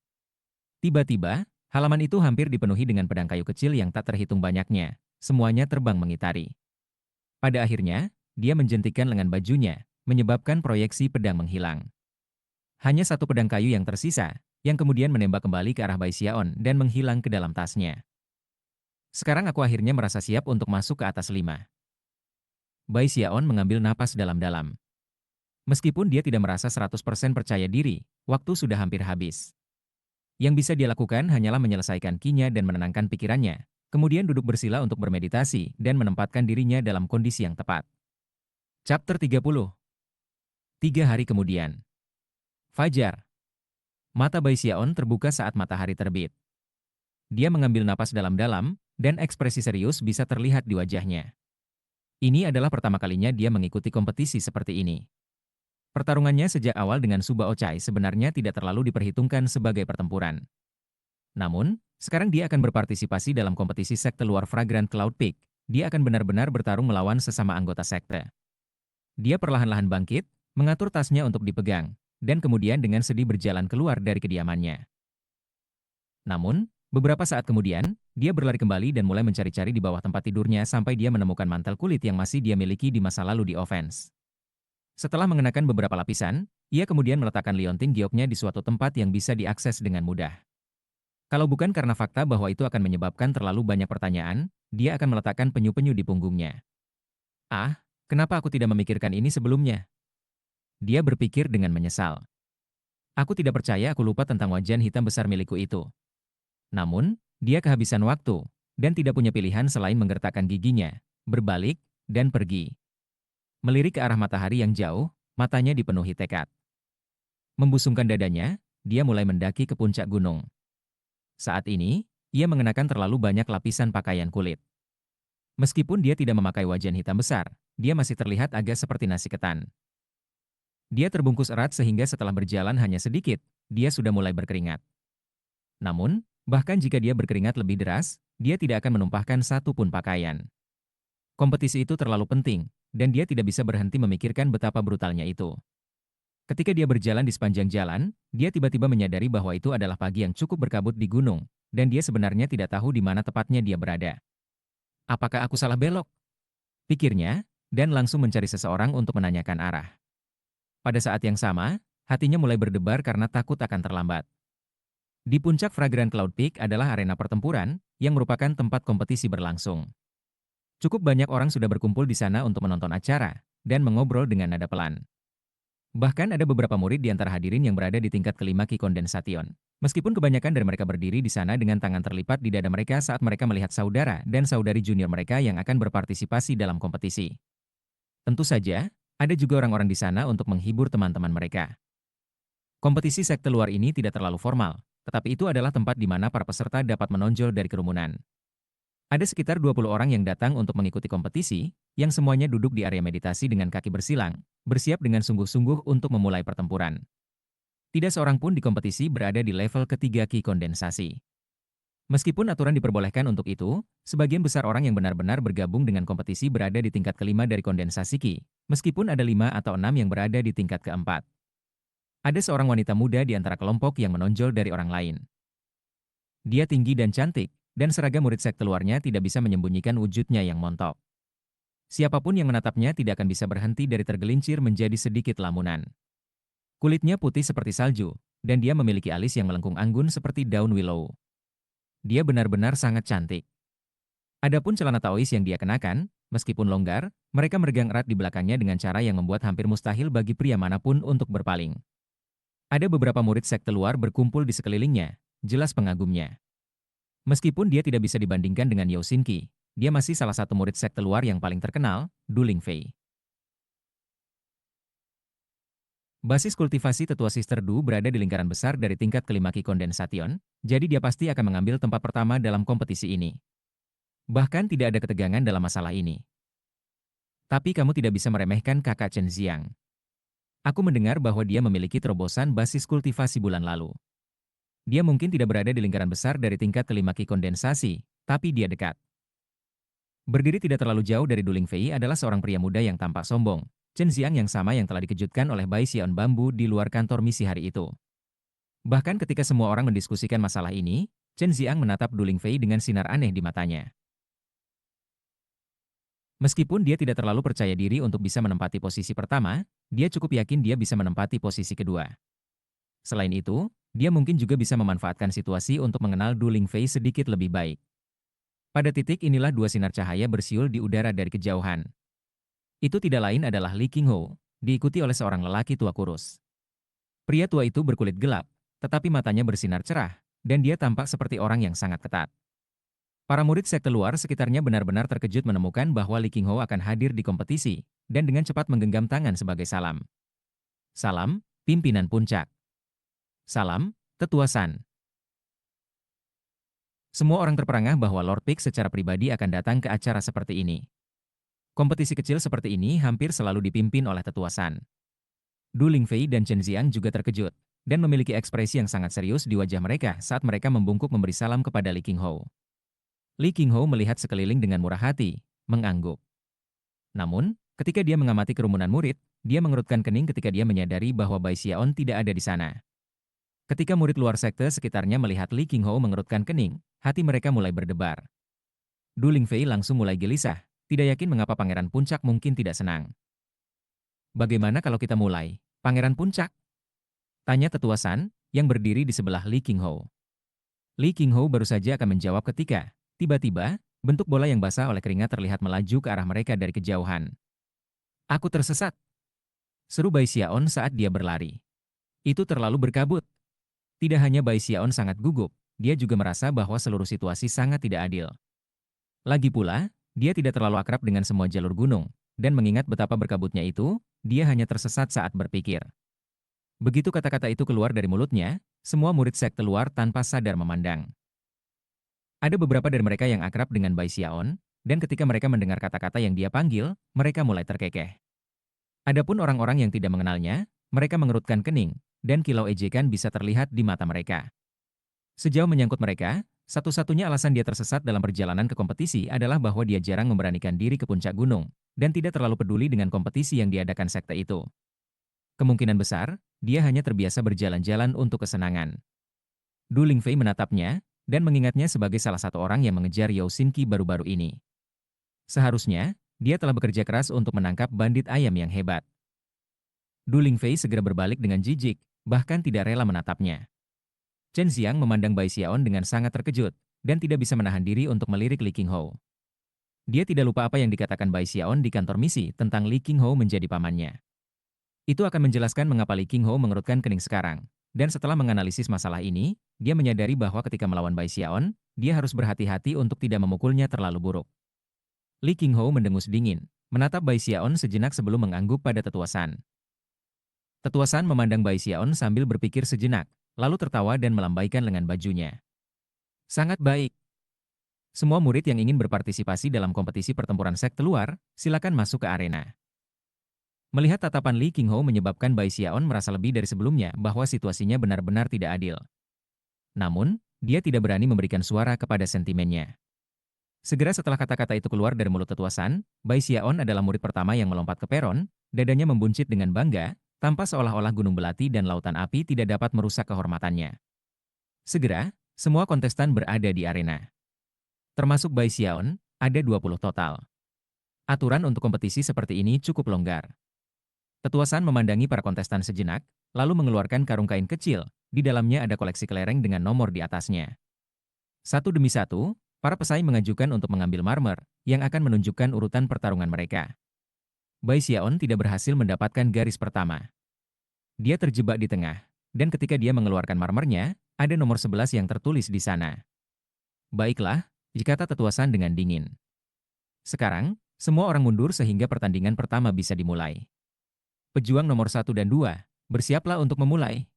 Tiba-tiba, halaman itu hampir dipenuhi dengan pedang kayu kecil yang tak terhitung banyaknya, semuanya terbang mengitari. Pada akhirnya, dia menjentikan lengan bajunya, menyebabkan proyeksi pedang menghilang. Hanya satu pedang kayu yang tersisa, yang kemudian menembak kembali ke arah Bai Xiaon dan menghilang ke dalam tasnya. Sekarang aku akhirnya merasa siap untuk masuk ke atas 5. Bai Xiaon mengambil napas dalam-dalam. Meskipun dia tidak merasa 100% percaya diri, waktu sudah hampir habis. Yang bisa dia lakukan hanyalah menyelesaikan kinya dan menenangkan pikirannya, kemudian duduk bersila untuk bermeditasi dan menempatkan dirinya dalam kondisi yang tepat. Chapter 30. 3 hari kemudian. Fajar. Mata Bai Xiaon terbuka saat matahari terbit. Dia mengambil napas dalam-dalam, dan ekspresi serius bisa terlihat di wajahnya. Ini adalah pertama kalinya dia mengikuti kompetisi seperti ini. Pertarungannya sejak awal dengan Su Baochai sebenarnya tidak terlalu diperhitungkan sebagai pertempuran. Namun, sekarang dia akan berpartisipasi dalam kompetisi sekte luar Fragrant Cloud Peak. Dia akan benar-benar bertarung melawan sesama anggota sekte. Dia perlahan-lahan bangkit, mengatur tasnya untuk dipegang, dan kemudian dengan sedih berjalan keluar dari kediamannya. Namun, beberapa saat kemudian, dia berlari kembali dan mulai mencari-cari di bawah tempat tidurnya sampai dia menemukan mantel kulit yang masih dia miliki di masa lalu di Offense. Setelah mengenakan beberapa lapisan, ia kemudian meletakkan liontin gioknya di suatu tempat yang bisa diakses dengan mudah. Kalau bukan karena fakta bahwa itu akan menyebabkan terlalu banyak pertanyaan, dia akan meletakkan penyu-penyu di punggungnya. Ah, kenapa aku tidak memikirkan ini sebelumnya? Dia berpikir dengan menyesal. Aku tidak percaya aku lupa tentang wajan hitam besar milikku itu. Namun, dia kehabisan waktu, dan tidak punya pilihan selain menggertakkan giginya, berbalik, dan pergi. Melirik ke arah matahari yang jauh, matanya dipenuhi tekad. Membusungkan dadanya, dia mulai mendaki ke puncak gunung. Saat ini, ia mengenakan terlalu banyak lapisan pakaian kulit. Meskipun dia tidak memakai wajan hitam besar, dia masih terlihat agak seperti nasi ketan. Dia terbungkus erat sehingga setelah berjalan hanya sedikit, dia sudah mulai berkeringat. Namun, bahkan jika dia berkeringat lebih deras, dia tidak akan menumpahkan satu pun pakaian. Kompetisi itu terlalu penting, dan dia tidak bisa berhenti memikirkan betapa brutalnya itu. Ketika dia berjalan di sepanjang jalan, dia tiba-tiba menyadari bahwa itu adalah pagi yang cukup berkabut di gunung, dan dia sebenarnya tidak tahu di mana tepatnya dia berada. Apakah aku salah belok? Pikirnya, dan langsung mencari seseorang untuk menanyakan arah. Pada saat yang sama, hatinya mulai berdebar karena takut akan terlambat. Di puncak Fragrant Cloud Peak adalah arena pertempuran, yang merupakan tempat kompetisi berlangsung. Cukup banyak orang sudah berkumpul di sana untuk menonton acara, dan mengobrol dengan nada pelan. Bahkan ada beberapa murid di antara hadirin yang berada di tingkat kelima Ki Condensation. Meskipun kebanyakan dari mereka berdiri di sana dengan tangan terlipat di dada mereka saat mereka melihat saudara dan saudari junior mereka yang akan berpartisipasi dalam kompetisi. Tentu saja, ada juga orang-orang di sana untuk menghibur teman-teman mereka. Kompetisi sekte luar ini tidak terlalu formal, tetapi itu adalah tempat di mana para peserta dapat menonjol dari kerumunan. Ada sekitar 20 orang yang datang untuk mengikuti kompetisi, yang semuanya duduk di area meditasi dengan kaki bersilang, bersiap dengan sungguh-sungguh untuk memulai pertempuran. Tidak seorang pun di kompetisi berada di level ketiga Ki Kondensasi. Meskipun aturan diperbolehkan untuk itu, sebagian besar orang yang benar-benar bergabung dengan kompetisi berada di tingkat kelima dari kondensasi Ki, meskipun ada 5 atau 6 yang berada di tingkat keempat. Ada seorang wanita muda di antara kelompok yang menonjol dari orang lain. Dia tinggi dan cantik, dan seragam murid sekte luarnya tidak bisa menyembunyikan wujudnya yang montok. Siapapun yang menatapnya tidak akan bisa berhenti dari tergelincir menjadi sedikit lamunan. Kulitnya putih seperti salju, dan dia memiliki alis yang melengkung anggun seperti daun willow. Dia benar-benar sangat cantik. Adapun celana Taois yang dia kenakan, meskipun longgar, mereka meregang erat di belakangnya dengan cara yang membuat hampir mustahil bagi pria manapun untuk berpaling. Ada beberapa murid sekte luar berkumpul di sekelilingnya, jelas pengagumnya. Meskipun dia tidak bisa dibandingkan dengan Yao Xinqi, dia masih salah satu murid sekte luar yang paling terkenal, Du Lingfei. Basis kultivasi tetua Sister Du berada di lingkaran besar dari tingkat kelima Ki Condensation, jadi dia pasti akan mengambil tempat pertama dalam kompetisi ini. Bahkan tidak ada ketegangan dalam masalah ini. Tapi kamu tidak bisa meremehkan kakak Chen Xiang. Aku mendengar bahwa dia memiliki terobosan basis kultivasi bulan lalu. Dia mungkin tidak berada di lingkaran besar dari tingkat kelima Ki Kondensasi, tapi dia dekat. Berdiri tidak terlalu jauh dari Du Lingfei adalah seorang pria muda yang tampak sombong, Chen Xiang yang sama yang telah dikejutkan oleh Bai Xiaon Bambu di luar kantor misi hari itu. Bahkan ketika semua orang mendiskusikan masalah ini, Chen Xiang menatap Du Lingfei dengan sinar aneh di matanya. Meskipun dia tidak terlalu percaya diri untuk bisa menempati posisi pertama, dia cukup yakin dia bisa menempati posisi kedua. Selain itu, dia mungkin juga bisa memanfaatkan situasi untuk mengenal Du Lingfei sedikit lebih baik. Pada titik inilah dua sinar cahaya bersiul di udara dari kejauhan. Itu tidak lain adalah Li Qinghu, diikuti oleh seorang lelaki tua kurus. Pria tua itu berkulit gelap, tetapi matanya bersinar cerah, dan dia tampak seperti orang yang sangat ketat. Para murid sekte luar sekitarnya benar-benar terkejut menemukan bahwa Li Qinghou akan hadir di kompetisi, dan dengan cepat menggenggam tangan sebagai salam. Salam, pimpinan puncak. Salam, Tetua San. Semua orang terperangah bahwa Lord Pig secara pribadi akan datang ke acara seperti ini. Kompetisi kecil seperti ini hampir selalu dipimpin oleh Tetua San. Du Lingfei dan Chen Xiang juga terkejut, dan memiliki ekspresi yang sangat serius di wajah mereka saat mereka membungkuk memberi salam kepada Li Qinghou. Li Qinghou melihat sekeliling dengan murah hati, mengangguk. Namun, ketika dia mengamati kerumunan murid, dia mengerutkan kening ketika dia menyadari bahwa Bai Xiaon tidak ada di sana. Ketika murid luar sekte sekitarnya melihat Li Qinghou mengerutkan kening, hati mereka mulai berdebar. Du Lingfei langsung mulai gelisah, tidak yakin mengapa Pangeran Puncak mungkin tidak senang. Bagaimana kalau kita mulai, Pangeran Puncak? Tanya Tetua San, yang berdiri di sebelah Li Qinghou. Li Qinghou baru saja akan menjawab ketika, tiba-tiba, bentuk bola yang basah oleh keringat terlihat melaju ke arah mereka dari kejauhan. Aku tersesat. Seru Bai Xiaon saat dia berlari. Itu terlalu berkabut. Tidak hanya Bai Xiaon sangat gugup, dia juga merasa bahwa seluruh situasi sangat tidak adil. Lagi pula, dia tidak terlalu akrab dengan semua jalur gunung, dan mengingat betapa berkabutnya itu, dia hanya tersesat saat berpikir. Begitu kata-kata itu keluar dari mulutnya, semua murid sekte luar tanpa sadar memandang. Ada beberapa dari mereka yang akrab dengan Bai Xiaon, dan ketika mereka mendengar kata-kata yang dia panggil, mereka mulai terkekeh. Adapun orang-orang yang tidak mengenalnya, mereka mengerutkan kening, dan kilau ejekan bisa terlihat di mata mereka. Sejauh menyangkut mereka, satu-satunya alasan dia tersesat dalam perjalanan ke kompetisi adalah bahwa dia jarang memberanikan diri ke puncak gunung, dan tidak terlalu peduli dengan kompetisi yang diadakan sekte itu. Kemungkinan besar, dia hanya terbiasa berjalan-jalan untuk kesenangan. Du Lingfei menatapnya, dan mengingatnya sebagai salah satu orang yang mengejar Yao Xinqi baru-baru ini. Seharusnya, dia telah bekerja keras untuk menangkap bandit ayam yang hebat. Du Lingfei segera berbalik dengan jijik, bahkan tidak rela menatapnya. Chen Xiang memandang Bai Xiaon dengan sangat terkejut, dan tidak bisa menahan diri untuk melirik Li Qinghou. Dia tidak lupa apa yang dikatakan Bai Xiaon di kantor misi tentang Li Qinghou menjadi pamannya. Itu akan menjelaskan mengapa Li Qinghou mengerutkan kening sekarang. Dan setelah menganalisis masalah ini, dia menyadari bahwa ketika melawan Bai Xiaon, dia harus berhati-hati untuk tidak memukulnya terlalu buruk. Li Qinghou mendengus dingin, menatap Bai Xiaon sejenak sebelum mengangguk pada Tetua San. Tetua San memandang Bai Xiaon sambil berpikir sejenak, lalu tertawa dan melambaikan lengan bajunya. Sangat baik. Semua murid yang ingin berpartisipasi dalam kompetisi pertempuran sekte luar, silakan masuk ke arena. Melihat tatapan Li Qinghou menyebabkan Bai Xiaon merasa lebih dari sebelumnya bahwa situasinya benar-benar tidak adil. Namun, dia tidak berani memberikan suara kepada sentimennya. Segera setelah kata-kata itu keluar dari mulut Tetua San, Bai Xiaon adalah murid pertama yang melompat ke peron, dadanya membuncit dengan bangga, tanpa seolah-olah gunung belati dan lautan api tidak dapat merusak kehormatannya. Segera, semua kontestan berada di arena. Termasuk Bai Xiaon, ada 20 total. Aturan untuk kompetisi seperti ini cukup longgar. Tetua San memandangi para kontestan sejenak, lalu mengeluarkan karung kain kecil, di dalamnya ada koleksi kelereng dengan nomor di atasnya. Satu demi satu, para pesaing mengajukan untuk mengambil marmer, yang akan menunjukkan urutan pertarungan mereka. Bai Xiaon tidak berhasil mendapatkan garis pertama. Dia terjebak di tengah, dan ketika dia mengeluarkan marmernya, ada nomor 11 yang tertulis di sana. Baiklah, kata Tetua San dengan dingin. Sekarang, semua orang mundur sehingga pertandingan pertama bisa dimulai. Pejuang nomor 1 dan 2, bersiaplah untuk memulai.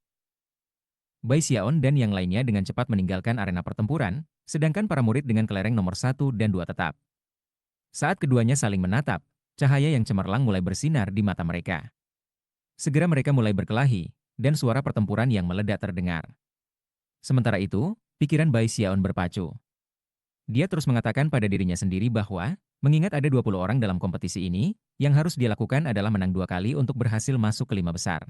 Bai Xiaon dan yang lainnya dengan cepat meninggalkan arena pertempuran, sedangkan para murid dengan kelereng nomor 1 dan 2 tetap. Saat keduanya saling menatap, cahaya yang cemerlang mulai bersinar di mata mereka. Segera mereka mulai berkelahi, dan suara pertempuran yang meledak terdengar. Sementara itu, pikiran Bai Xiaon berpacu. Dia terus mengatakan pada dirinya sendiri bahwa, mengingat ada 20 orang dalam kompetisi ini, yang harus dia lakukan adalah menang 2 kali untuk berhasil masuk ke 5 besar.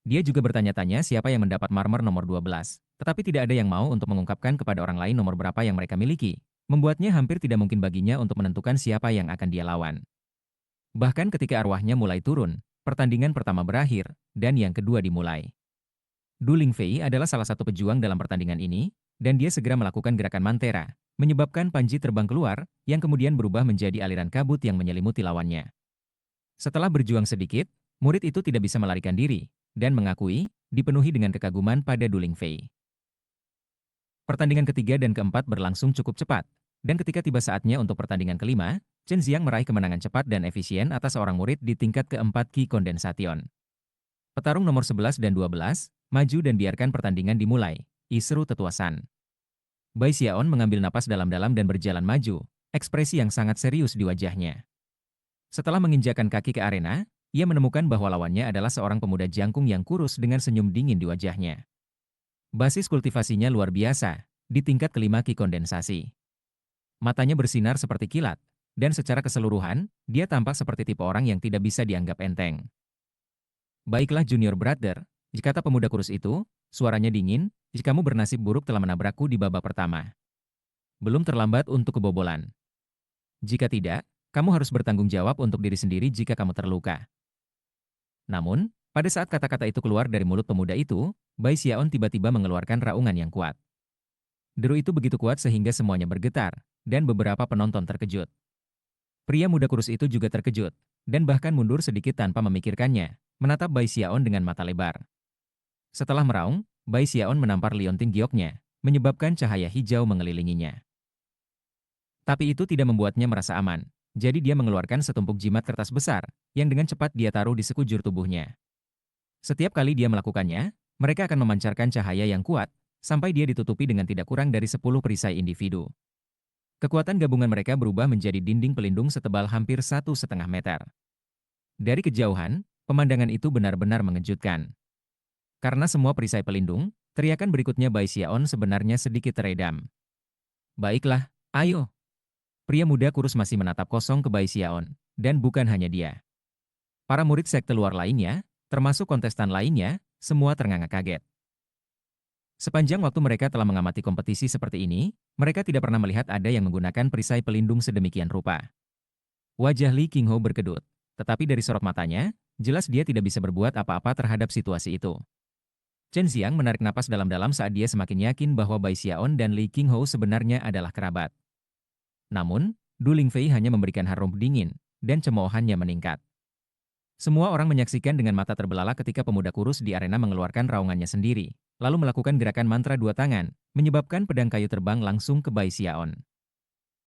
Dia juga bertanya-tanya siapa yang mendapat marmer nomor 12, tetapi tidak ada yang mau untuk mengungkapkan kepada orang lain nomor berapa yang mereka miliki, membuatnya hampir tidak mungkin baginya untuk menentukan siapa yang akan dia lawan. Bahkan ketika arwahnya mulai turun, pertandingan pertama berakhir, dan yang kedua dimulai. Du Lingfei adalah salah satu pejuang dalam pertandingan ini, dan dia segera melakukan gerakan mantera, menyebabkan panji terbang keluar, yang kemudian berubah menjadi aliran kabut yang menyelimuti lawannya. Setelah berjuang sedikit, murid itu tidak bisa melarikan diri, dan mengakui, dipenuhi dengan kekaguman pada Du Lingfei. Pertandingan ketiga dan keempat berlangsung cukup cepat, dan ketika tiba saatnya untuk pertandingan kelima, Chen Xiang meraih kemenangan cepat dan efisien atas seorang murid di tingkat keempat Qi Condensation. Petarung nomor 11 dan 12, maju dan biarkan pertandingan dimulai, seru Tetua San. Bai Xiaon mengambil napas dalam-dalam dan berjalan maju, ekspresi yang sangat serius di wajahnya. Setelah menginjakan kaki ke arena, ia menemukan bahwa lawannya adalah seorang pemuda jangkung yang kurus dengan senyum dingin di wajahnya. Basis kultivasinya luar biasa, di tingkat kelima Qi Kondensasi. Matanya bersinar seperti kilat, dan secara keseluruhan, dia tampak seperti tipe orang yang tidak bisa dianggap enteng. Baiklah junior brother, kata pemuda kurus itu, suaranya dingin, jika kamu bernasib buruk telah menabrakku di babak pertama. Belum terlambat untuk kebobolan. Jika tidak, kamu harus bertanggung jawab untuk diri sendiri jika kamu terluka. Namun, pada saat kata-kata itu keluar dari mulut pemuda itu, Bai Xiaon tiba-tiba mengeluarkan raungan yang kuat. Deru itu begitu kuat sehingga semuanya bergetar, dan beberapa penonton terkejut. Pria muda kurus itu juga terkejut, dan bahkan mundur sedikit tanpa memikirkannya, menatap Bai Xiaon dengan mata lebar. Setelah meraung, Bai Xiaon menampar liontin gioknya, menyebabkan cahaya hijau mengelilinginya. Tapi itu tidak membuatnya merasa aman, jadi dia mengeluarkan setumpuk jimat kertas besar, yang dengan cepat dia taruh di sekujur tubuhnya. Setiap kali dia melakukannya, mereka akan memancarkan cahaya yang kuat, sampai dia ditutupi dengan tidak kurang dari 10 perisai individu. Kekuatan gabungan mereka berubah menjadi dinding pelindung setebal hampir 1,5 meter. Dari kejauhan, pemandangan itu benar-benar mengejutkan. Karena semua perisai pelindung, teriakan berikutnya Bai Xiaon sebenarnya sedikit teredam. Baiklah, ayo. Pria muda kurus masih menatap kosong ke Bai Xiaon, dan bukan hanya dia. Para murid sekte luar lainnya, termasuk kontestan lainnya, semua ternganga kaget. Sepanjang waktu mereka telah mengamati kompetisi seperti ini, mereka tidak pernah melihat ada yang menggunakan perisai pelindung sedemikian rupa. Wajah Li Qingho berkedut, tetapi dari sorot matanya, jelas dia tidak bisa berbuat apa-apa terhadap situasi itu. Chen Xiang menarik napas dalam-dalam saat dia semakin yakin bahwa Bai Xiaon dan Li Qingho sebenarnya adalah kerabat. Namun, Du Lingfei hanya memberikan harum dingin, dan cemoohannya meningkat. Semua orang menyaksikan dengan mata terbelalak ketika pemuda kurus di arena mengeluarkan raungannya sendiri, lalu melakukan gerakan mantra dua tangan, menyebabkan pedang kayu terbang langsung ke Bai Xiaon.